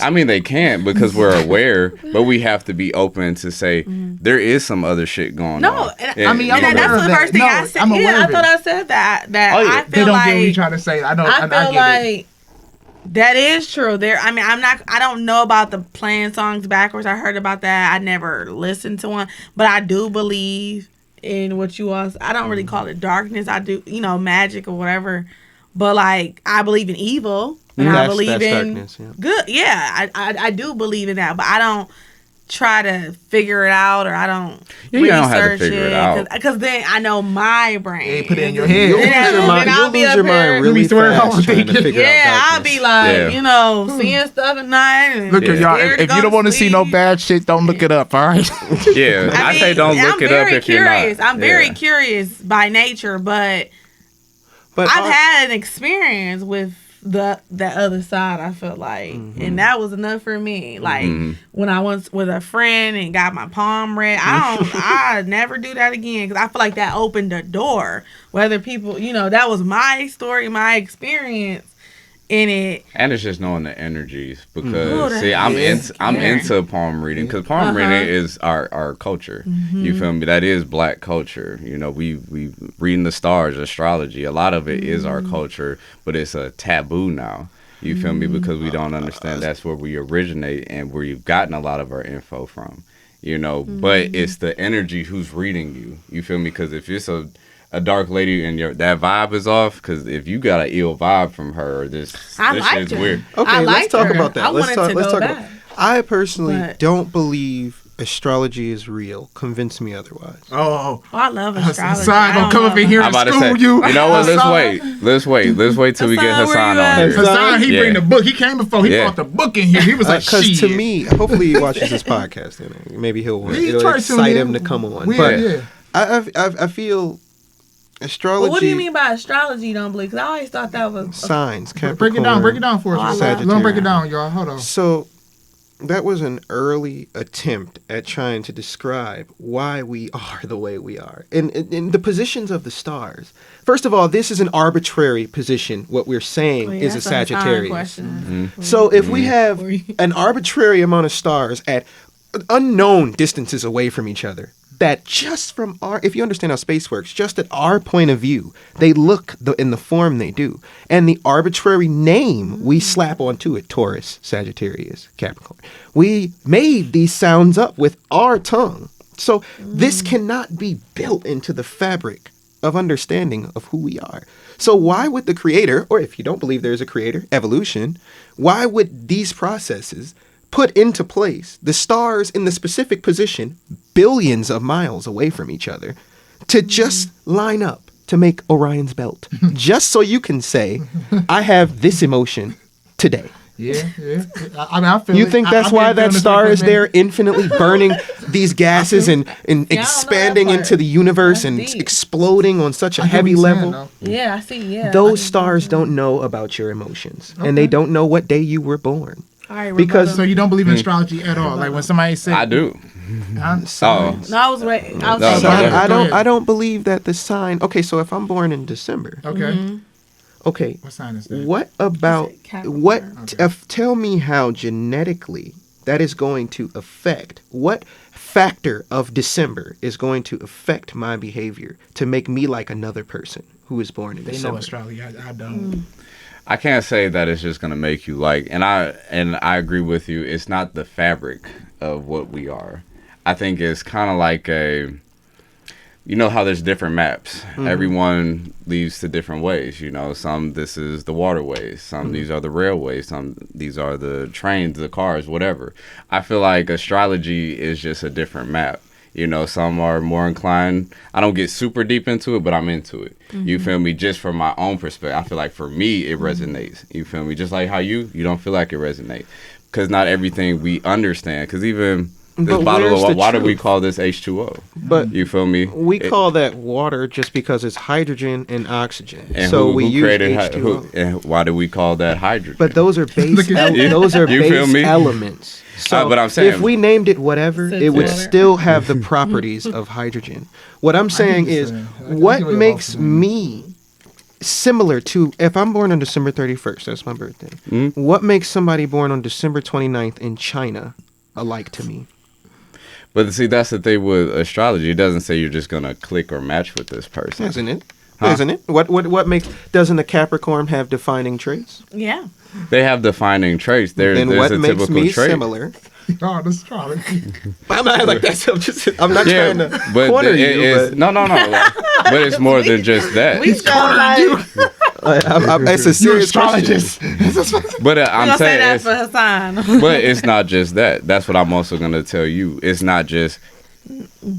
I mean, they can't because we're aware, but we have to be open to say there is some other shit going No, on. and, I mean, I'm and aware that's of the that. first thing No, I said. I'm aware Yeah, I of thought it. I said that. That Oh, yeah. I They feel don't like get what you trying to say. I know. I I feel get it. like that is true. There, I mean, I don't know about the playing songs backwards. I heard about that. I never listened to one, but I do believe in what you all. I don't really call it darkness. I do, magic or whatever. But like, I believe in evil, and I believe that's in darkness, yeah. good. Yeah, I do believe in that, but I don't. try to figure it out, or I don't You don't have to figure it out. because then I know my brain. Yeah, put it in your head. You'll lose your mind really We swear fast I was trying to thinking- figure out Yeah, I'll darkness. be like, Yeah. you know, seeing stuff at night. And Look at y'all. scared If to you go don't want to see no sleep. bad shit, don't look it up. All right. Yeah, I say don't look it up if you're not. I'm very Yeah. curious by nature, but But I've had an experience with the other side. I felt like, and that was enough for me. Like when I was with a friend and got my palm read, I never do that again because I feel like that opened the door. Whether people, you know, that was my story, my experience in it. And it's just knowing the energies because Oh, see, I'm scary. into palm reading because palm reading is our culture. You feel me? That is black culture. You know, we reading the stars, astrology. A lot of it is our culture, but it's a taboo now. You feel me? Because we don't understand that's where we originate and where you've gotten a lot of our info from. You know, but it's the energy who's reading you. You feel me? Because if it's a dark lady and that vibe is off, because if you got an ill vibe from her, this liked shit's her. weird. Okay, I let's liked talk her. about that. I Let's wanted to talk go about. back. I personally But- don't believe astrology is real. Convince me otherwise. Oh, I love astrology. Hassan gonna come up in here I'm and about to school say, you. you know what? Hassan. Let's wait till we get Hassan, where Hassan you on at? here. Hassan, he Yeah. bring the book. He came before. He Yeah. brought the book in here. He was like, Because shit. to me, hopefully he watches this podcast. And maybe it'll tried excite to, him to come on. We- But yeah. I feel astrology. But what do you mean by astrology? You don't believe? Because I always thought that was. Signs, Capricorn. Break it down for Oh, I us. love Let him break it down, y'all. Hold on. So that was an early attempt at trying to describe why we are the way we are. And in the positions of the stars. First of all, this is an arbitrary position. What we're saying Well, is a that's sign Sagittarius. question. So if we have an arbitrary amount of stars at unknown distances away from each other, that just from our, if you understand how space works, just at our point of view, they look in the form they do. And the arbitrary name we slap onto it, Taurus, Sagittarius, Capricorn, we made these sounds up with our tongue. So this cannot be built into the fabric of understanding of who we are. So why would the creator, or if you don't believe there's a creator, evolution, why would these processes put into place the stars in the specific position billions of miles away from each other to just line up to make Orion's belt? Just so you can say, I have this emotion today. Yeah. I mean, I feel You it. think that's I've been why feeling that this star way, is man. there infinitely burning these gases and know expanding that into the universe That's and deep. exploding on such a I get what heavy you're saying, level? though. Yeah, I see. Yeah. Those stars don't know about your emotions, and they don't know what day you were born. All right, because- So you don't believe in astrology at all? Like when somebody says, I do. Huh? Oh, No, I was right. I was No, saying no, that. no. Go ahead. I don't believe that the sign. Okay, so if I'm born in December, Okay. okay, What sign is that? what about Is it Capricorn? what? Tell me how genetically that is going to affect. What factor of December is going to affect my behavior to make me like another person who is born in They know December? astrology. I don't. I can't say that it's just gonna make you like, and I agree with you. It's not the fabric of what we are. I think it's kind of like you know how there's different maps. Everyone leads to different ways. You know, some this is the waterways, some these are the railways, some these are the trains, the cars, whatever. I feel like astrology is just a different map. You know, some are more inclined. I don't get super deep into it, but I'm into it. You feel me? Just from my own perspective, I feel like for me, it resonates. You feel me? Just like how you don't feel like it resonates. Because not everything we understand. Because even this But bottle where's of the water, why do we truth? call this H2O? But You feel me? we call that water just because it's hydrogen and oxygen. And so who we use created H2O. and why do we call that hydrogen? But those are base. Look at you. Those are You feel base me? elements. So but I'm saying- if we named it whatever, It's it would water. still have the properties of hydrogen. What I'm saying what you're is, saying. I get what what you're makes saying. me similar to if I'm born on December 31st, that's my birthday. Mm-hmm. What makes somebody born on December 29th in China alike to me? But see, that's the thing with astrology. It doesn't say you're just gonna click or match with this person. Isn't it? Huh? Isn't it? What makes doesn't a Capricorn have defining traits? Yeah. They have defining traits. There's Then what a makes typical me trait. similar? Oh, the astrology. I'm not like that. I'm not Yeah, trying to but corner it you. is But no. But it's more than just that. We sound like It's a serious astrologist. But I'm I'm gonna say saying, that it's, for Hassan. but it's not just that. That's what I'm also gonna tell you. It's not just.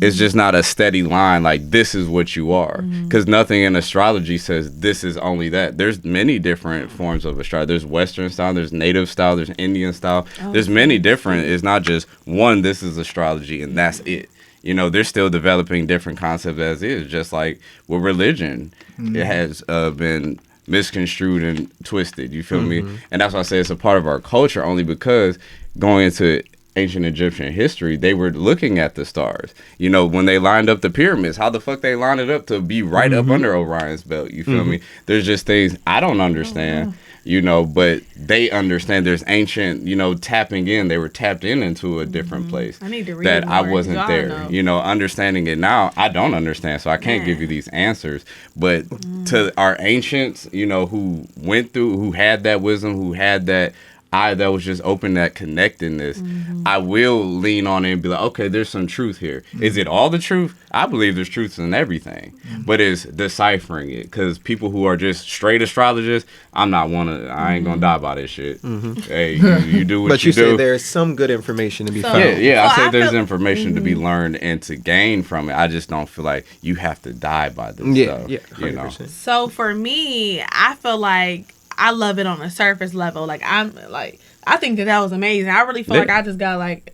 It's just not a steady line like this is what you are, because nothing in astrology says this is only that. There's many different forms of astrology. There's Western style, there's native style, there's Indian style. There's many different. It's not just one. This is astrology and that's it. You know, they're still developing different concepts as is. Just like with religion, it has been misconstrued and twisted. You feel me? And that's why I say it's a part of our culture, only because going into ancient Egyptian history, they were looking at the stars. You know, when they lined up the pyramids, how the fuck they lined it up to be right up under Orion's belt? You feel me? There's just things I don't understand, you know, but they understand. There's ancient, you know, tapping in. They were tapped into a different place I need to read that more, I 'cause wasn't y'all there. know. You know, understanding it now, I don't understand, so I can't give you these answers. But to our ancients, you know, who went through, who had that wisdom, who had that eye that was just open, that connectedness, I will lean on it and be like, okay, there's some truth here. Is it all the truth? I believe there's truth in everything, but it's deciphering it, because people who are just straight astrologists, I ain't gonna die by this shit. Hey, you do what But you you do. say there's some good information to be found. Yeah, I So say I there's feel- information to be learned and to gain from it. I just don't feel like you have to die by this stuff. Yeah, you know. 100%. So for me, I feel like I love it on a surface level. Like I think that was amazing. I really feel like I just got like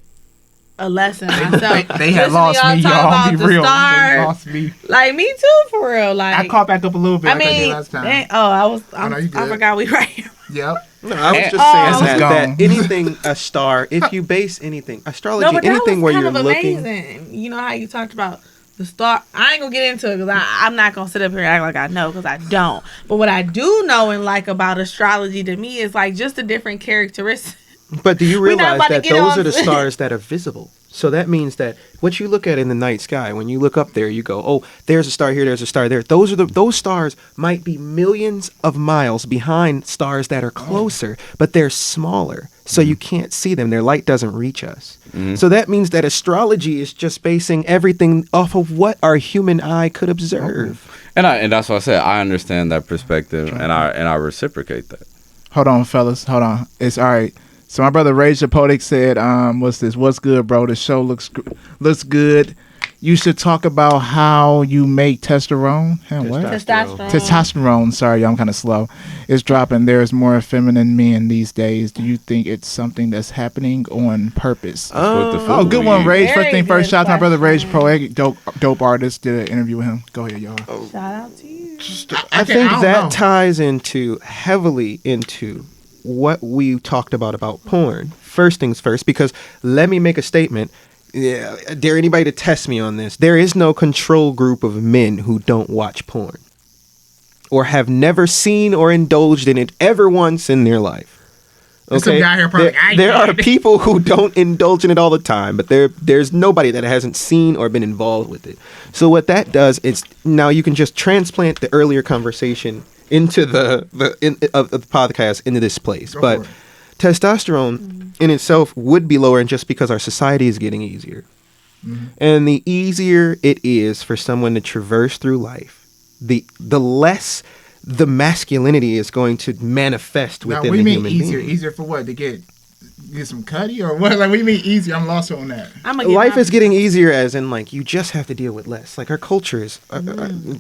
a lesson myself. They had Listening lost to me, talk y'all. about Be the real. They stars. lost me. Like me too, for real. Like I caught back up a little bit. I like I did mean, last time. I know you good. forgot we right here. Yep. No, I was just Oh. saying This is that gone. anything, a star, if you base anything, astrology, No, but that anything was where kind you're of looking. amazing. You know how you talked about the star. I ain't gonna get into it because I'm not gonna sit up here and act like I know, because I don't. But what I do know and like about astrology to me is like just the different characteristics. But do you We not realize about to that get those on- are the stars that are visible? So that means that what you look at in the night sky, when you look up there, you go, oh, there's a star here, there's a star there. Those stars might be millions of miles behind stars that are closer, but they're smaller, so you can't see them. Their light doesn't reach us. So that means that astrology is just basing everything off of what our human eye could observe. And that's why I said I understand that perspective, and I reciprocate that. Hold on, fellas. Hold on. It's all right. So my brother Rage Poetic said, what's this? What's good, bro? The show looks good. You should talk about how you make testosterone. What? Testosterone. Sorry, I'm kind of slow. It's dropping. There's more feminine men these days. Do you think it's something that's happening on purpose? What the Oh, food good we one, eat. Rage. Very First thing first, good shout out to my brother Rage question. Poetic, dope artist. Did an interview with him. Go ahead, y'all. Shout out to you. I think don't that know. ties heavily into what we talked about porn. First things first, because let me make a statement. Yeah, dare anybody to test me on this. There is no control group of men who don't watch porn or have never seen or indulged in it ever once in their life. There's some guy here probably like, I there are can't. people who don't indulge in it all the time, but there's nobody that hasn't seen or been involved with it. So what that does is now you can just transplant the earlier conversation into the podcast into this place. Go But for it. testosterone in itself would be lower, and just because our society is getting easier. And the easier it is for someone to traverse through life, the less the masculinity is going to manifest Now, within what do the you mean human easier? being. Easier for what? To get some cutty or what? Like, what do you mean easier? I'm lost on that. Life is getting easier, as in like you just have to deal with less. Like our culture is,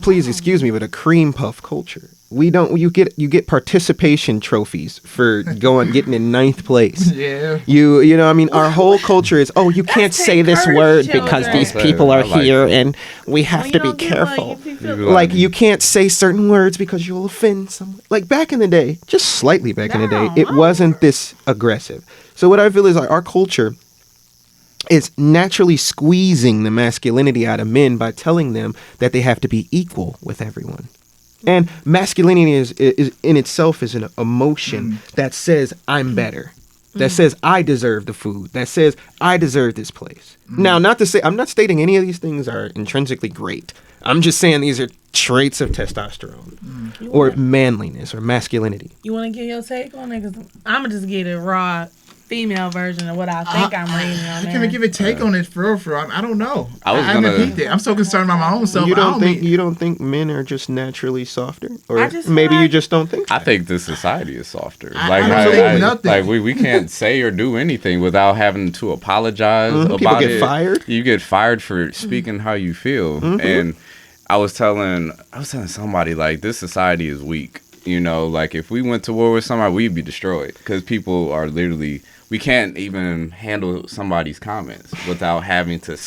please excuse me, but a cream puff culture. We don't. You get participation trophies for getting in ninth place. Yeah. You know, I mean, our whole culture is, oh, you can't say this word because children. these people are I like here it. and we have When to you be don't get careful. one, you feel Like you can't say certain words because you'll offend someone. Like back in the day, just slightly back in the day, it wasn't this aggressive. So what I feel is like our culture is naturally squeezing the masculinity out of men by telling them that they have to be equal with everyone. And masculinity is in itself is an emotion that says I'm better. That says I deserve the food. That says I deserve this place. Now, not to say I'm not stating any of these things are intrinsically great. I'm just saying these are traits of testosterone or manliness or masculinity. You want to get your take on it? Cause I'm gonna just get it raw. female version of what I think I'm reading on I there. can't give a take on it for real. I don't know. I was haven't gonna- peeped it. I'm so concerned about my own self. You I don't think men are just naturally softer, or I just maybe feel you like- just don't think? I think the society is softer. I Like, don't think nothing. like we can't say or do anything without having to apologize about People get it. fired. You get fired for speaking how you feel. And I was telling somebody, like, this society is weak. You know, like, if we went to war with somebody, we'd be destroyed because people are literally. We can't even handle somebody's comments without having to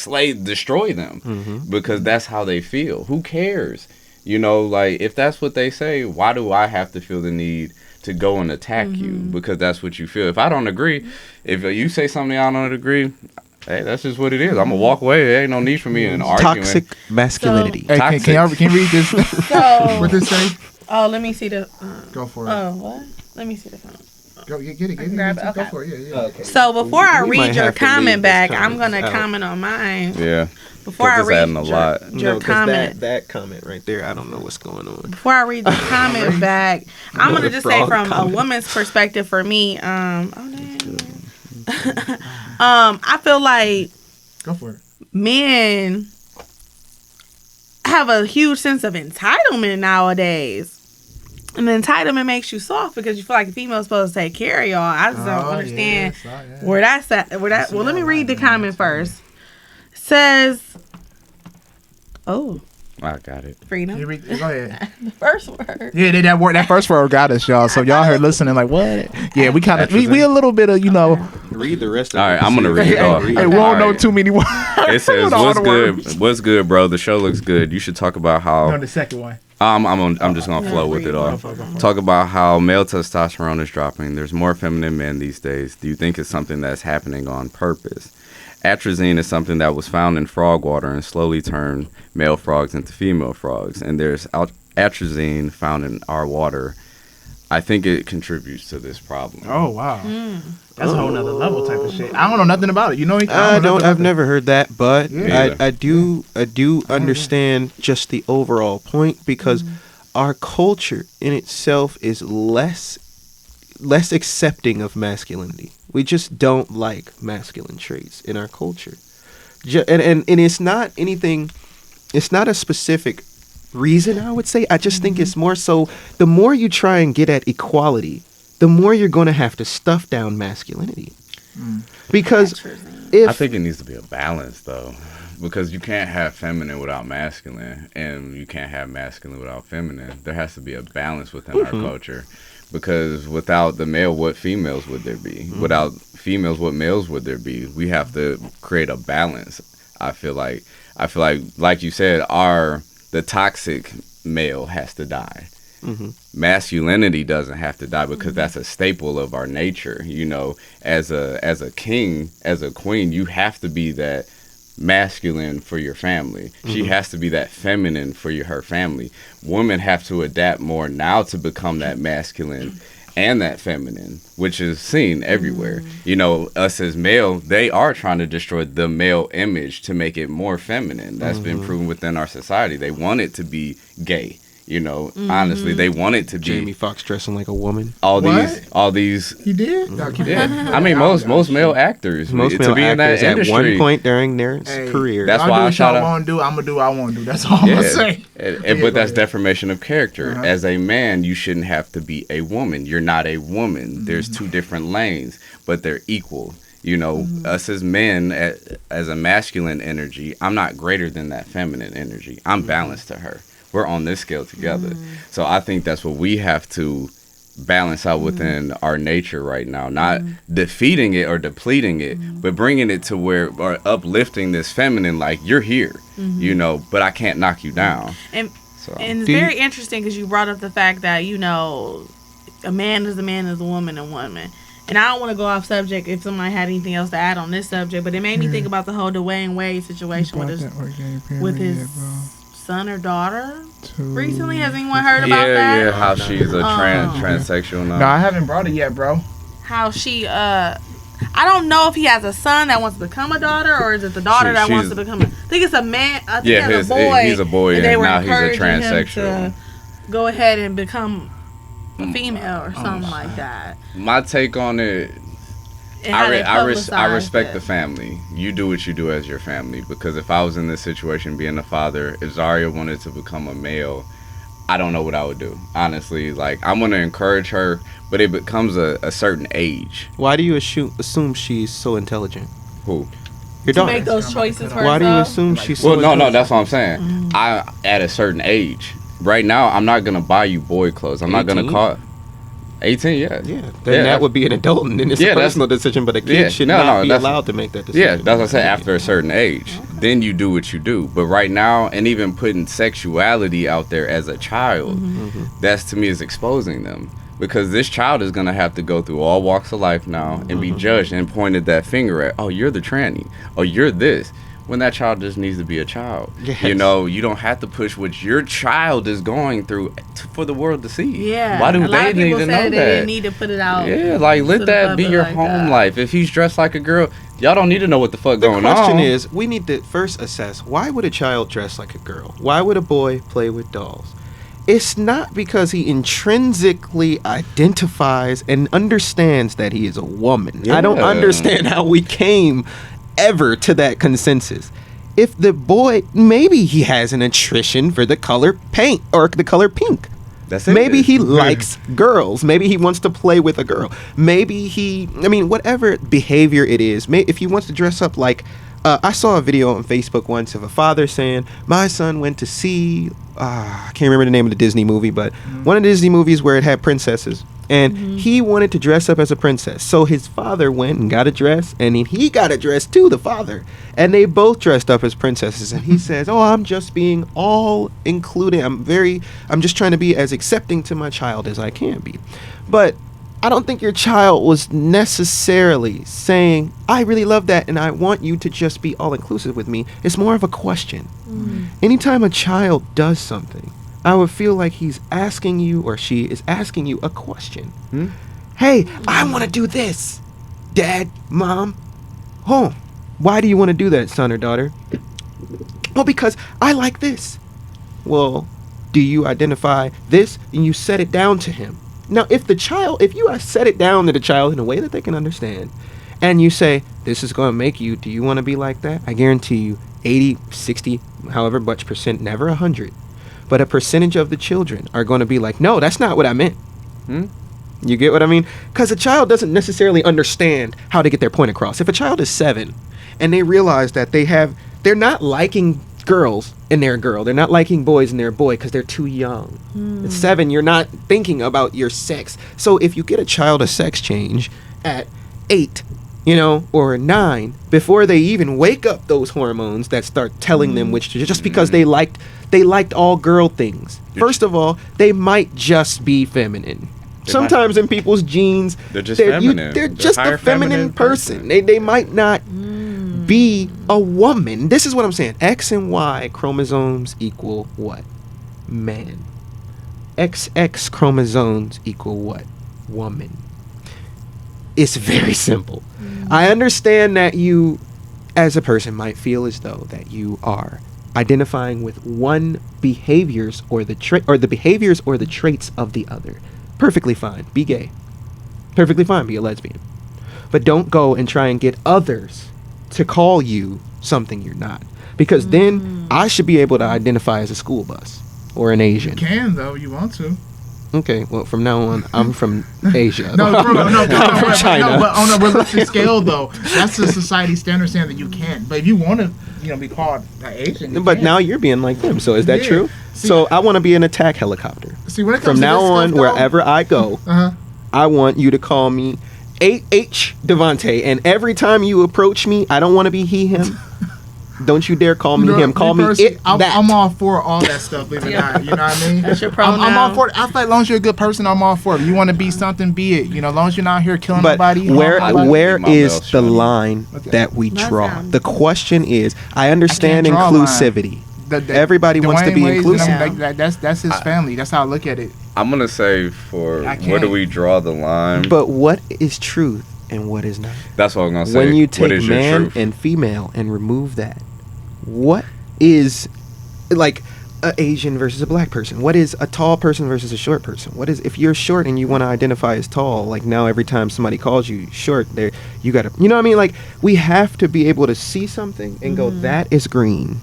destroy them because that's how they feel. Who cares? You know, like, if that's what they say, why do I have to feel the need to go and attack you because that's what you feel? If I don't agree, if you say something I don't agree, hey, that's just what it is. I'm going to walk away. There ain't no need for me in arguing. Toxic masculinity. Hey, Toxic. can you read this? So, What this say? oh, let me see the. Go for it. Oh, what? Let me see the phone. Go get it. grab it, Go okay. for it. Yeah. Okay. So before I We might read your have to leave comment this back, comment I'm gonna out. comment on mine. Yeah. Before I 'Cause it's read adding a lot. your comment. that comment right there, I don't know what's going on. Before I read the comment back, I'm gonna just say Wrong from comment. a woman's perspective for me, I feel like Go for it. men have a huge sense of entitlement nowadays. And entitlement makes you soft because you feel like a female's supposed to take care of y'all. I just don't understand where that's at. Well, let me read the comment first. Says, oh, I got it. freedom. Go ahead. The first word. Yeah, that first word got us, y'all. So y'all heard listening, like, what? Yeah, we kind of we a little bit of, you know. Read the rest of All it. right, I'm gonna read it off. Hey, we don't know Alright. too many words. It says, "What's good? What's good, bro? The show looks good. You should talk about how." No, the second one. I'm just gonna flow with it all. Talk about how male testosterone is dropping. There's more feminine men these days. Do you think it's something that's happening on purpose? Atrazine is something that was found in frog water and slowly turned male frogs into female frogs. And there's atrazine found in our water. I think it contributes to this problem. Oh wow, that's a whole nother level type of shit. I don't know nothing about it. You know? I've never heard that, but Yeah. I do understand just the overall point because our culture in itself is less accepting of masculinity. We just don't like masculine traits in our culture, and it's not anything. It's not a specific reason, I would say. I just think it's more so the more you try and get at equality, the more you're going to have to stuff down masculinity. Because if I think it needs to be a balance, though, because you can't have feminine without masculine, and you can't have masculine without feminine. There has to be a balance within our culture, because without the male, what females would there be? Without females, what males would there be? We have to create a balance. I feel like you said, the toxic male has to die. Masculinity doesn't have to die because that's a staple of our nature. You know, as a king, as a queen, you have to be that masculine for your family. She has to be that feminine for her family. Women have to adapt more now to become that masculine and that feminine, which is seen everywhere. You know, us as male, they are trying to destroy the male image to make it more feminine. That's been proven within our society. They want it to be gay. You know, honestly, they want it to be Jamie Foxx dressing like a woman. all What? these. He did. Yeah, I mean, most male actors, Most to male be in that actors at industry. one point during their career. That's I'll why do I what shout y'all out. want to do. I'm gonna do what I want to do. That's all I'm Yeah, gonna say. but that's defamation of character. As a man, you shouldn't have to be a woman. You're not a woman. There's two different lanes, but they're equal. You know, us as men, as a masculine energy, I'm not greater than that feminine energy. I'm balanced to her. We're on this scale together. So I think that's what we have to balance out within our nature right now. Not defeating it or depleting it, but bringing it to where, or uplifting this feminine, like, you're here, you know, but I can't knock you down. And So and it's very interesting because you brought up the fact that, you know, a man is a woman a woman. And I don't want to go off subject if somebody had anything else to add on this subject, but it made me think about the whole Dwayne Wade situation with his son or daughter recently. Has anyone heard about that? Yeah, how she's a transsexual now. No, I haven't brought it yet, bro. How she I don't know if he has a son that wants to become a daughter, or is it the daughter that wants to become I think it's a man. I think he has a boy. He's a boy, and they and were now he's a encouraging him transsexual. to go ahead and become a female or something like that. My take on it, and how they publicize I respect it. the family. You do what you do as your family, because if I was in this situation being a father, if Zaria wanted to become a male, I don't know what I would do. Honestly, like, I'm going to encourage her, but it becomes a certain age. Why do you assume she's so intelligent? Who? Your To daughter. make those choices for Why do you herself. assume she's so Well, no, intelligent? that's what I'm saying. At a certain age. Right now, I'm not going to buy you boy clothes. I'm not going 18? to call... 18, yeah. Yeah, then that would be an adult, and then it's a personal decision, but a kid should not be allowed to make that decision. Yeah, that's what I said. After a certain age, then you do what you do. But right now, and even putting sexuality out there as a child, that's, to me, is exposing them. Because this child is going to have to go through all walks of life now and be judged and pointed that finger at, oh, you're the tranny, oh, you're this. When that child just needs to be a child. Yes. You know, you don't have to push what your child is going through for the world to see. Yeah. Why do a lot they of need people to said know they that? didn't need to put it out. Yeah, like, to let the that be public your like home that. life. If he's dressed like a girl, y'all don't need to know what the fuck The going on. question is, we need to first assess, why would a child dress like a girl? Why would a boy play with dolls? It's not because he intrinsically identifies and understands that he is a woman. I don't Yeah. understand how we came ever to that consensus. If the boy, maybe he has an attrition for the color paint or the color pink. That's it. Maybe he likes girls. Maybe he wants to play with a girl. Maybe whatever behavior it is, if he wants to dress up like, I saw a video on Facebook once of a father saying, my son went to see, I can't remember the name of the Disney movie, but one of the Disney movies where it had princesses. And he wanted to dress up as a princess. So his father went and got a dress, and then he got a dress too, the father. And they both dressed up as princesses. And he says, oh, I'm just being all including. I'm just trying to be as accepting to my child as I can be. But I don't think your child was necessarily saying, I really love that and I want you to just be all inclusive with me. It's more of a question. Anytime a child does something, I would feel like he's asking you, or she is asking you, a question. Hey, I want to do this. Dad, Mom, oh, why do you want to do that, son or daughter? Well, because I like this. Well, do you identify this? And you set it down to him. Now, if you set it down to the child in a way that they can understand, and you say, this is going to make you, do you want to be like that? I guarantee you 80, 60, however much percent, never 100. But a percentage of the children are going to be like, no, that's not what I meant. You get what I mean? Because a child doesn't necessarily understand how to get their point across. If a child is 7 and they realize that they're not liking girls and they're a girl, they're not liking boys and they're a boy because they're too young. At 7, you're not thinking about your sex. So if you get a child a sex change at 8, or 9, before they even wake up those hormones that start telling them which to, just because they liked all girl things. First of all, they might just be feminine. Sometimes in people's genes, they're just feminine. They're just a feminine person. They might not be a woman. This is what I'm saying. X and Y chromosomes equal what? Man. XX chromosomes equal what? Woman. It's very simple. I understand that you, as a person, might feel as though that you are identifying with one behaviors or the behaviors or the traits of the other. Perfectly fine. Be gay. Perfectly fine. Be a lesbian. But don't go and try and get others to call you something you're not. Because then I should be able to identify as a school bus or an Asian. You can, though. You want to. Okay, well, from now on, I'm from Asia. No, I'm from China. No, but on a realistic scale, though, that's the society standard saying that you can't. But if you want to, be called Asian, But now you're being like them, so is that Yeah. true? See, So I want to be an attack helicopter. See, when it From comes to now this on, stuff, though, wherever I go, I want you to call me H Devontae, and every time you approach me, I don't want to be he, him. Don't you dare call me him. Call me personally, it, that. I'm all for all that stuff, believe it or not. You know what I mean? That's your I'm all pronoun. for it. I feel like as long as you're a good person, I'm all for it. You want to be something, be it. As long as you're not here killing But nobody. where harming nobody. My is bell the shorty. line Okay. that we That draw? sounds- The question is, I understand draw a line. inclusivity. The- Everybody wants to Dwayne be Wade's, inclusive. That's his family. That's how I look at it. I'm going to say for I where do can't. we draw the line? But what is truth and what is not? That's what I'm going to say. When you What take is your man truth? and female and remove that, what is, like, a Asian versus a black person? What is a tall person versus a short person? What is if you're short and you want to identify as tall? Like now, every time somebody calls you short, there you gotta, you know what I mean? Like we have to be able to see something and go, that is green,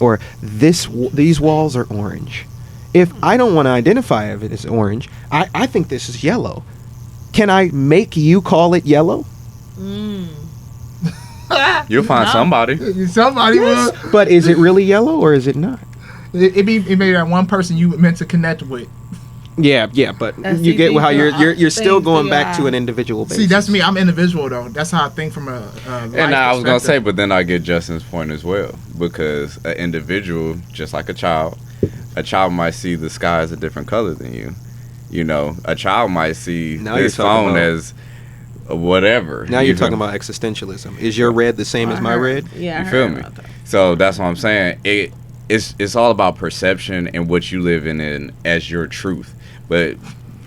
or these walls are orange. If I don't want to identify it as orange, I think this is yellow. Can I make you call it yellow? You'll find somebody. Somebody will. But is it really yellow or is it not? It may be that one person you meant to connect with. Yeah, but That's you get how individual. you're still Things going you back to are. an individual basis. See, that's me. I'm individual though. That's how I think from a life And I was gonna say, perspective. but then I get Justin's point as well, because an individual, just like a child might see the sky as a different color than you. You know, a child might see Now you're this talking phone about- as whatever. Now You you're feel talking me? about existentialism. Is your red the same as my red? Yeah, I You feel heard me? about that. So that's what I'm saying. It's all about perception and what you live in as your truth. But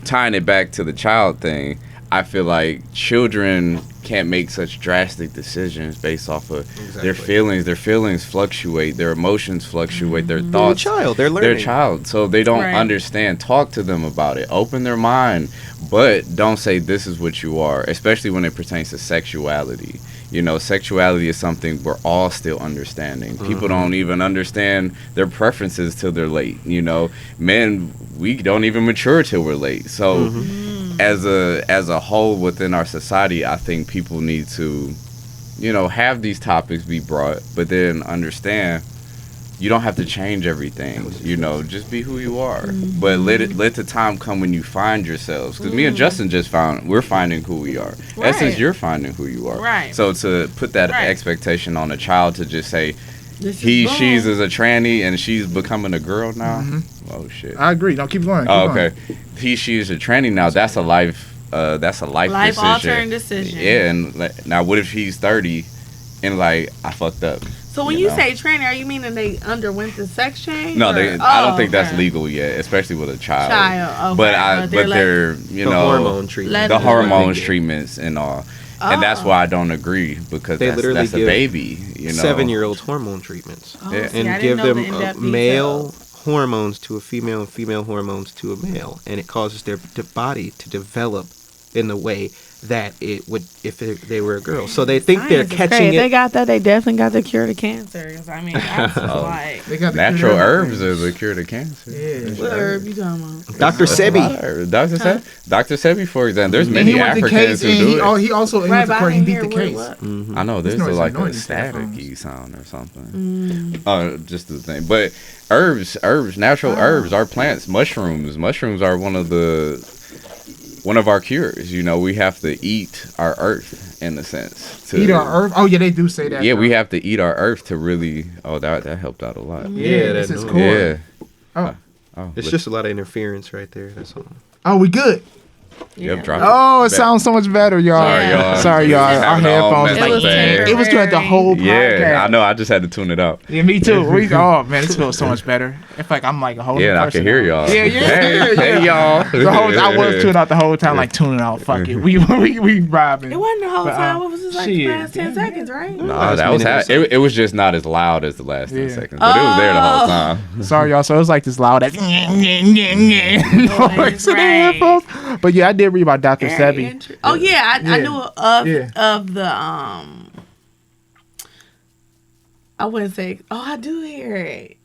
tying it back to the child thing, I feel like children can't make such drastic decisions based off of their feelings. Their feelings fluctuate. Their emotions fluctuate. Their They're a thoughts. child. They're They're learning. a child, so they don't Right. understand. Talk to them about it. Open their mind, but don't say this is what you are, especially when it pertains to sexuality. You know, sexuality is something we're all still understanding. People don't even understand their preferences till they're late. You know, men, we don't even mature till we're late. So as a whole within our society, I think people need to, you know, have these topics be brought, but then understand you don't have to change everything. You know, just be who you are. But let the time come when you find yourselves. Because me and Justin we're finding who we are. Right. Essence, you're finding who you are. Right. So to put that Right. expectation on a child to just say This is she's boom. is a tranny and she's becoming a girl now. Oh shit. I agree. No, keep going. Keep Oh, going. okay. She is a tranny now. That's a life. That's a life Life-altering decision. Yeah, and now what if he's 30 and like I fucked up? So when you know? say tranny, are you meaning they underwent the sex change? No, or- I don't think that's okay. legal yet, especially with a child. Child, okay. But they're you The know hormone treatment. Let the them- hormones treatments and all. And that's Oh. why I don't agree, because They literally that's a give baby, you know. 7-year-olds hormone treatments. Oh, Yeah. see, And I give didn't know them the in-depth male details. hormones to a female and female hormones to a male, and it causes their body to develop in the way that it would if they were a girl. So they think they're Science is catching crazy. They it. got that. They definitely got the cure to cancer. 'Cause, I mean, that's like They got the Natural cure to herbs everything. are the cure to cancer. Yeah. what herb you talking about? Dr. Sebi. Dr. Sebi, for example, there's And many he went to Africans Case, who and do it. he also he Right, went to but I court and didn't beat the hear case. what. I know there's noise like annoying a these headphones. static sound or something. Just the thing. But herbs, natural herbs are plants. Mushrooms are one of our cures. You know, we have to eat our earth in a sense. Eat our earth. Oh yeah, they do say that. Yeah, though. we have to eat our earth to really. Oh, that helped out a lot. Yeah, that this is noise. cool. Yeah. Oh. Oh, It's but- just a lot of interference right there. That's all. Oh, we good. Yep, Yeah. drop Oh, it Bet. sounds so much better, y'all. Sorry, y'all. Sorry, y'all. Our Having all headphones messed like It was bad. it was doing the whole podcast. Yeah, I know. I just had to tune it out. Yeah, me too. Oh man, this feels so much better. It's like I'm like a whole. Yeah, new I person can hear now. y'all. Yeah. Hey, y'all. I was tuning out the whole time, like tuning out. Fuck it, we vibing. It wasn't the whole But, time. What was this like the shit. last 10 seconds, right? No, Last that was minute or something. it was just not as loud as the last 10 Yeah. seconds, but it was there the whole time. Sorry, y'all. So it was like this loud. Noise in the Right. headphones. But yeah, I did read about Dr. Very Sebi. Oh yeah, I Yeah. knew of Yeah. of the I wouldn't say. Oh, I do hear it.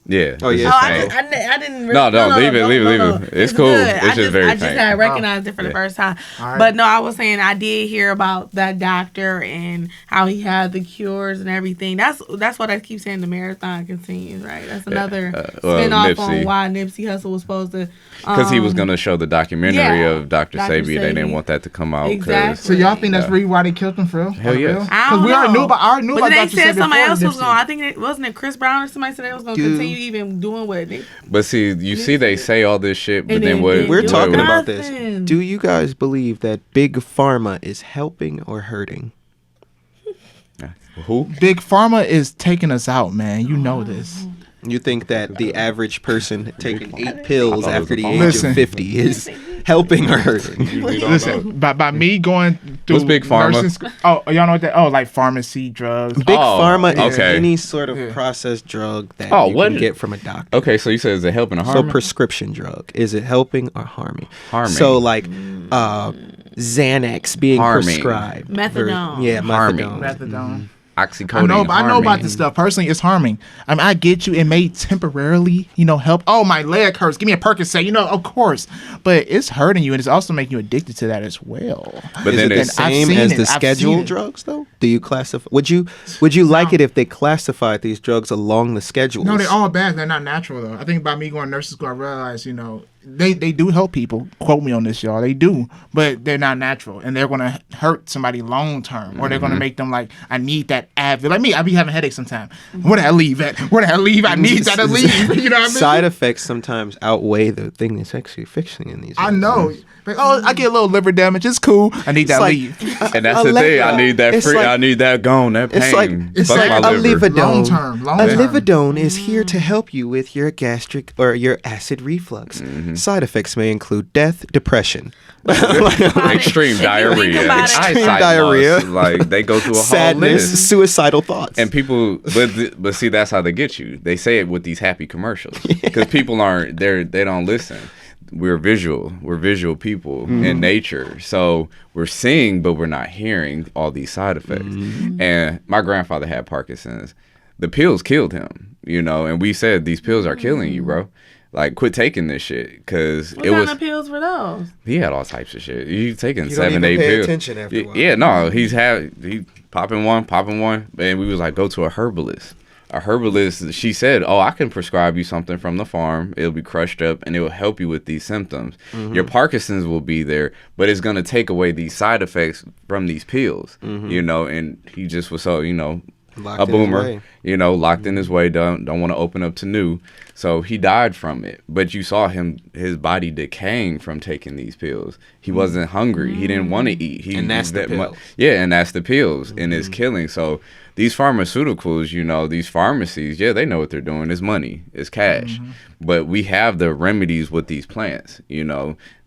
Yeah. Oh, yeah. Oh, I, It's just, I didn't. No, leave it. It's cool. Good. It's I just just, very I just faint. had recognized it for the Yeah. first time. All right. But no, I was saying I did hear about that doctor and how he had the cures and everything. That's what I keep saying. The marathon continues, right? That's another well, spinoff Nipsey. on why Nipsey Hussle was supposed to. Because he was going to show the documentary yeah, of Dr. Dr. Sebi. They didn't Sebi. want that to come out. 'cause- Exactly. So y'all think that's Yeah. really why they killed him for real? Hell On the yes. real? I don't we already know. knew about. But then they Dr. said Sebi somebody before else was Nipsey. going. I think it wasn't it Chris Brown or somebody said they was going to Dude. continue even doing what they. But see, you see, they say all this shit, but And then then what? didn't We're do talking nothing. about this. Do you guys believe that big pharma is helping or hurting? Who? Big Pharma is taking us out, man. You know this. You think that the average person taking 8 pills I thought it was after the a age Listen. of 50 is helping or hurting? Listen, by me going through What's big pharma? nursing school- oh, y'all know what that? Oh, like pharmacy drugs. Big pharma is okay. any sort of processed drug that you what can is- get from a doctor. Okay, so you said is it helping or So harming? prescription drug, is it helping or harming? Harming. So like Xanax being Harming. prescribed. Methadone. Yeah, Harming. methadone. Methadone. Oxycodone. I know about this stuff. Personally, it's harming. I mean, I get you. It may temporarily, help. Oh, my leg hurts. Give me a Percocet. Of course. But it's hurting you, and it's also making you addicted to that as well. But Is then it the it's same seen as it. the I've seen scheduled it. drugs, though? Do you classify? Would you like it if they classified these drugs along the schedules? No, they're all bad. They're not natural, though. I think by me going to nursing school, I realized, they do help people. Quote me on this, y'all. They do. But they're not natural. And they're going to hurt somebody long term. Or they're going to make them like, I need that Advil. Like me, I be having headaches sometimes. Where did I leave at? Where did I leave? I need that to leave. You know what I mean? Side effects sometimes outweigh the thing that's actually fixing in these. I drugs. know. Like, I get a little liver damage. It's cool. I need that like- leave. And that's the thing. I need that It's free. like- I need that gone. That pain. It's Fuck like my a liver. Lividone. Long A term. Lividone is here to help you with your gastric or your acid reflux. Side effects may include death, depression, Extreme diarrhea. about it. Eyesight Extreme loss. diarrhea. Like they go through a whole sadness, list. suicidal thoughts. And people, but see, that's how they get you. They say it with these happy commercials because people aren't. They don't listen. We're visual people in nature, so we're seeing, but we're not hearing all these side effects. And my grandfather had Parkinson's. The pills killed him, and we said these pills are killing you, bro. Like, quit taking this shit, because What it kind was. of pills were those? He had all types of shit. He's taking You don't 7, even 8 pay pills. attention after a while. Yeah, no, he popping one, and we was like, go to a herbalist. A herbalist, she said, oh, I can prescribe you something from the farm. It'll be crushed up, and it will help you with these symptoms. Your Parkinson's will be there, but it's going to take away these side effects from these pills, and he just was so, Locked a in his boomer, way. locked in his way, don't want to open up to new. So he died from it. But you saw his body decaying from taking these pills. He wasn't hungry. He didn't want to eat. And that's the pills. And that's the pills. And it's killing. So these pharmaceuticals, these pharmacies, they know what they're doing. It's money. It's cash. But we have the remedies with these plants,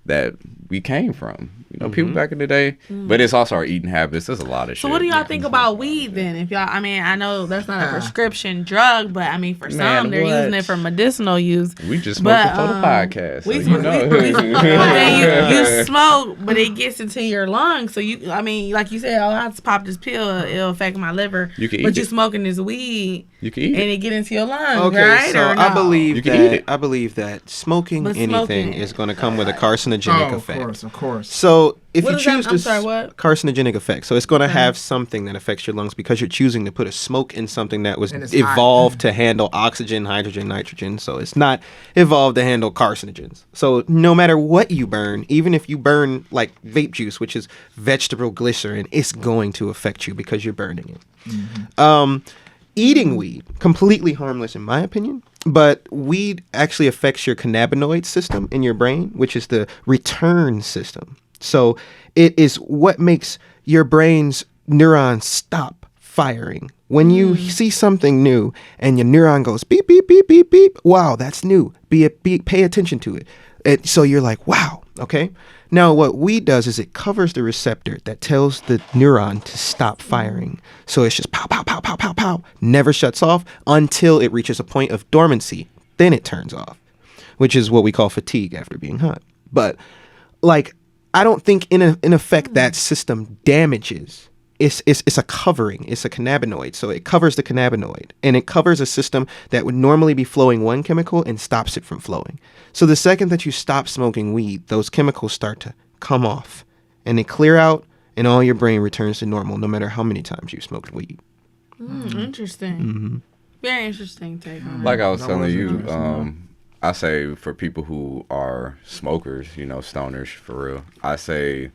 that we came from. People back in the day. But it's also our eating habits. There's a lot of shit. So what do y'all think about weed then? If y'all, I know that's not a prescription drug, but for some they're using it for medicinal use. We just smoked before the podcast. So But then you smoke, but it gets into your lungs. So like you said, I have to pop this pill, it'll affect my liver. You can eat but you it. smoking this weed, You can eat and it. it get into your lungs, Okay, right? so Or no? I believe You can eat that it. smoking But anything smoking is going to come with a carcinogenic Oh, effect. of course. So if What you is that? choose I'm to sorry, what? carcinogenic effect, so it's going to have something that affects your lungs because you're choosing to put a smoke in something that was And it's evolved to handle oxygen, hydrogen, nitrogen. So it's not evolved to handle carcinogens. So no matter what you burn, even if you burn like vape juice, which is vegetable glycerin, it's going to affect you because you're burning it. Eating weed, completely harmless in my opinion, but weed actually affects your cannabinoid system in your brain, which is the return system. So it is what makes your brain's neurons stop firing. When you see something new and your neuron goes beep, beep, beep, beep, beep, wow, that's new. Pay attention to it. So you're like, wow, okay. Now, what weed does is it covers the receptor that tells the neuron to stop firing. So it's just pow, pow, pow, pow, pow, pow. Never shuts off until it reaches a point of dormancy. Then it turns off, which is what we call fatigue after being hot. But like, I don't think in effect that system damages. It's a covering. It's a cannabinoid. So it covers the cannabinoid. And it covers a system that would normally be flowing one chemical and stops it from flowing. So the second that you stop smoking weed, those chemicals start to come off. And they clear out and all your brain returns to normal no matter how many times you smoked weed. Interesting. Very interesting take on it. Like I was That telling was you, interesting, I say for people who are smokers, stoners for real, I say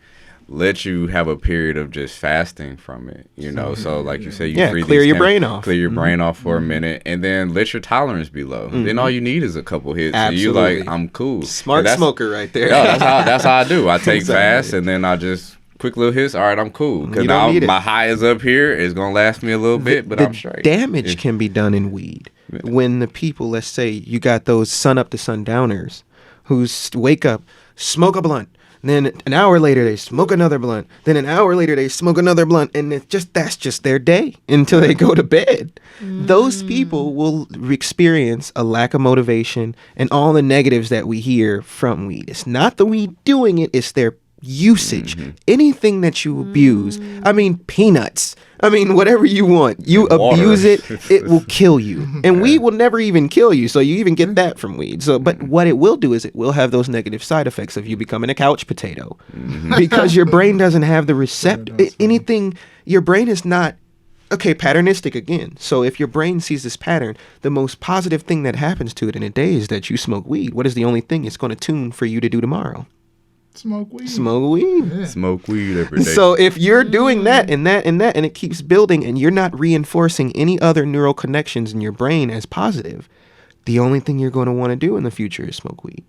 let you have a period of just fasting from it, So like you say, you clear your brain off. Clear your brain off for a minute, and then let your tolerance be low. Then all you need is a couple hits. Absolutely. And you like, I'm cool. Smart smoker right there. Yeah, that's how I do. I take Exactly. fast, and then I just quick little hits. All right, I'm cool. Because You don't now need it. my high is up here. It's gonna last me a little bit, but the I'm straight. damage can be done in weed when the people, let's say you got those sun up to sundowners who wake up, smoke a blunt. Then an hour later they smoke another blunt. Then an hour later they smoke another blunt, and that's just their day until they go to bed. Those people will experience a lack of motivation and all the negatives that we hear from weed. It's not the weed doing it; it's their usage. Anything that you abuse, I mean peanuts, I mean whatever you want, you abuse it, it will kill you. And weed will never even kill you, so you even get that from weed. So but what it will do is it will have those negative side effects of you becoming a couch potato because your brain doesn't have the anything. Your brain is not patternistic again. So if your brain sees this pattern, the most positive thing that happens to it in a day is that you smoke weed. What is the only thing it's going to tune for you to do tomorrow? Smoke weed. Smoke weed. Yeah. Smoke weed every day. So if you're doing that and that and that, and it keeps building, and you're not reinforcing any other neural connections in your brain as positive, the only thing you're going to want to do in the future is smoke weed.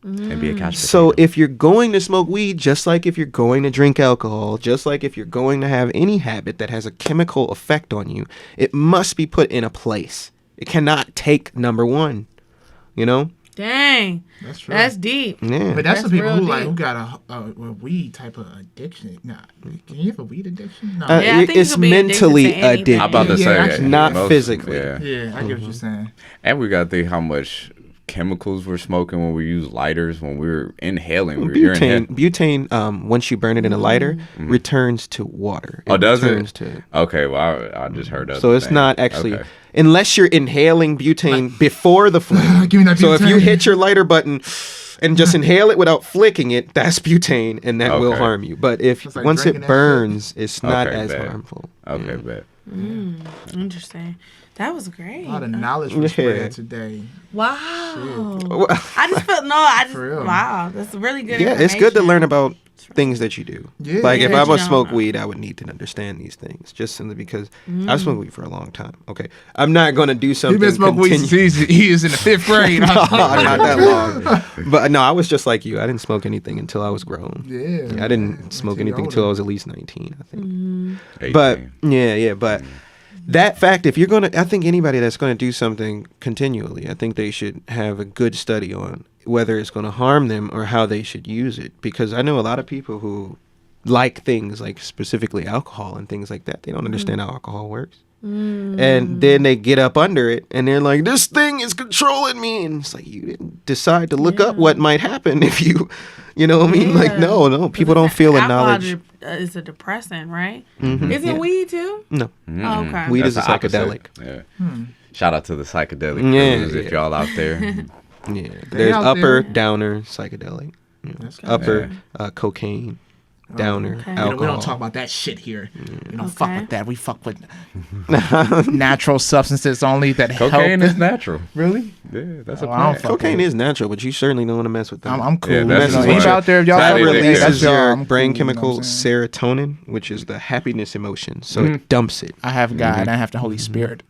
And be a couch So potato. if you're going to smoke weed, just like if you're going to drink alcohol, just like if you're going to have any habit that has a chemical effect on you, it must be put in a place. It cannot take number one, you know? Dang. That's true. That's deep. Yeah. But that's the That's people real who deep. got a weed type of addiction. Nah, can you have a weed addiction? No. Yeah, I think you it's could be addicted mentally to anything. addictive. I'm about to Yeah, say actually, not most- physically. Yeah. Yeah, I get what you're saying. And we got to think how much chemicals we're smoking when we use lighters, when we're inhaling. Butane, once you burn it in a lighter, returns to water. Oh, does it? returns to. Okay, well, I just heard that. So it's not actually, unless you're inhaling butane before the flame. Give me that So if you butane. hit your lighter button and just inhale it without flicking it, that's butane, and that will Okay. harm you. But if It's like once drinking it that burns, it's not Okay, as bet. harmful. Okay, bet. Interesting. That was great. A lot of knowledge was Yeah. spread today. Wow. Well, I just felt For real. wow. That's really good. yeah, it's good to information. learn about things that you do. Yeah. Like if Yeah, I was you smoke know. weed, I would need to understand these things just simply because I've smoked weed for a long time. Okay, I'm not gonna do He something. been smoking weed since he is in the 5th grade. not that long. But no, I was just like you. I didn't smoke anything until I was grown. Yeah. I didn't smoke Until you're anything until I older. was at least 19, I think. 18. But but that fact, if you're gonna, I think anybody that's gonna do something continually, I think they should have a good study on whether it's gonna harm them or how they should use it. Because I know a lot of people who like things like specifically alcohol and things like that. They don't understand how alcohol works. And then they get up under it and they're like, this thing is controlling me. And it's like, you didn't decide to look up what might happen if you know what I mean? Like, no, people don't feel the Alcohol knowledge. is a depressant, right? Mhm. Isn't Yeah. weed too? No. Oh, okay. Weed is That's a the opposite. psychedelic. Yeah. Shout out to the psychedelic Yeah, crews if yeah. y'all out there. Yeah. There's out upper, there. downer, psychedelic. You know, That's good. upper, cocaine, downer, Okay. alcohol. We don't talk about that shit here. We don't fuck Okay. with that. We fuck with natural substances only that Cocaine help. is natural. Really? Yeah, that's a Oh, I don't plant. fuck Cocaine with is natural, but you certainly don't want to mess with that. I'm cool. Yeah, that's You know, just if why- out there, if y'all That fuck is with it. me, that's releases y'all. your I'm brain cool, you know chemical what I'm saying? serotonin, which is the happiness emotion. So it dumps it. I have God and I have the Holy Spirit.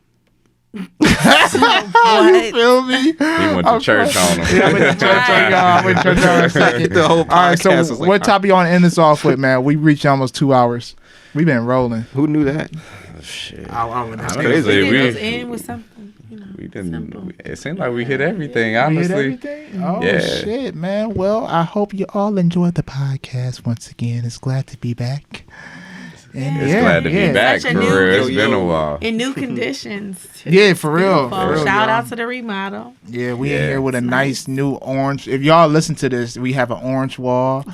What? Feel me? He went to church on him. Yeah, I went to church on y'all. I went to church on a second. The whole All right, so podcast was like, what topic you want to end this off with, man? We reached almost 2 hours. We've been rolling. Who knew that? Shit. That's Honestly, We we, didn't end with something. You know, we simple. didn't. It seemed like we hit everything. We hit Honestly, everything? Oh, Yeah. shit, man. Well, I hope you all enjoyed the podcast once again. It's glad to be back. And it's glad to be back Such for a new- real. It's Yo, been yo. a while. In new conditions. Too. Yeah, for real. Beautiful. For real, Shout y'all. out to the remodel. Yeah, we in Yeah. here with a nice new orange. If y'all listen to this, we have an orange wall.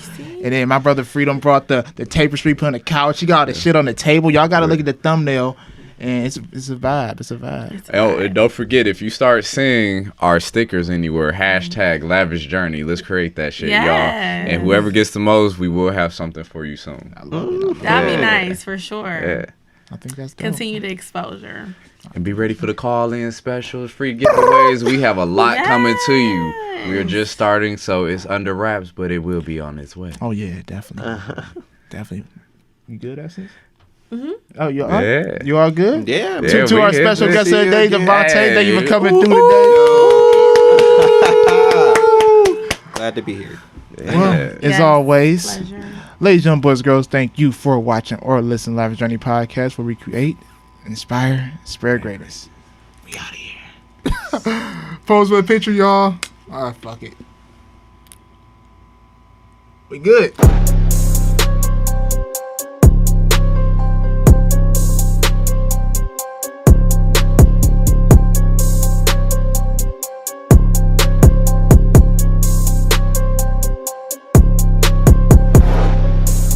And then my brother Freedom brought the tapestry, put on the couch. He got all the shit on the table. Y'all got to look at the thumbnail. And it's a vibe. It's a vibe. Oh, and don't forget, if you start seeing our stickers anywhere, hashtag Lavish Journey. Let's create that shit, y'all. Yes. And whoever gets the most, we will have something for you soon. I love it. That'd Yeah. be nice for sure. Yeah. I think that's dope. Continue the exposure. And be ready for the call-in specials, free giveaways. We have a lot coming to you. We are just starting, so it's under wraps, but it will be on its way. Oh, yeah, definitely. Definitely. You good, Essence? Mm-hmm. Oh, you all Yeah. You all good? Yeah. Yeah. To we our hit special this. guest of the day, Devontae. Thank you for Hey. coming through today. Glad to be here. Well, Yeah. as Yes. always, Pleasure. ladies, young boys, girls, thank you for watching or listening to Lavish Journey podcast, where we create, inspire, spread greatness. We out of here. Pose with a picture, y'all. All right, fuck it. We good.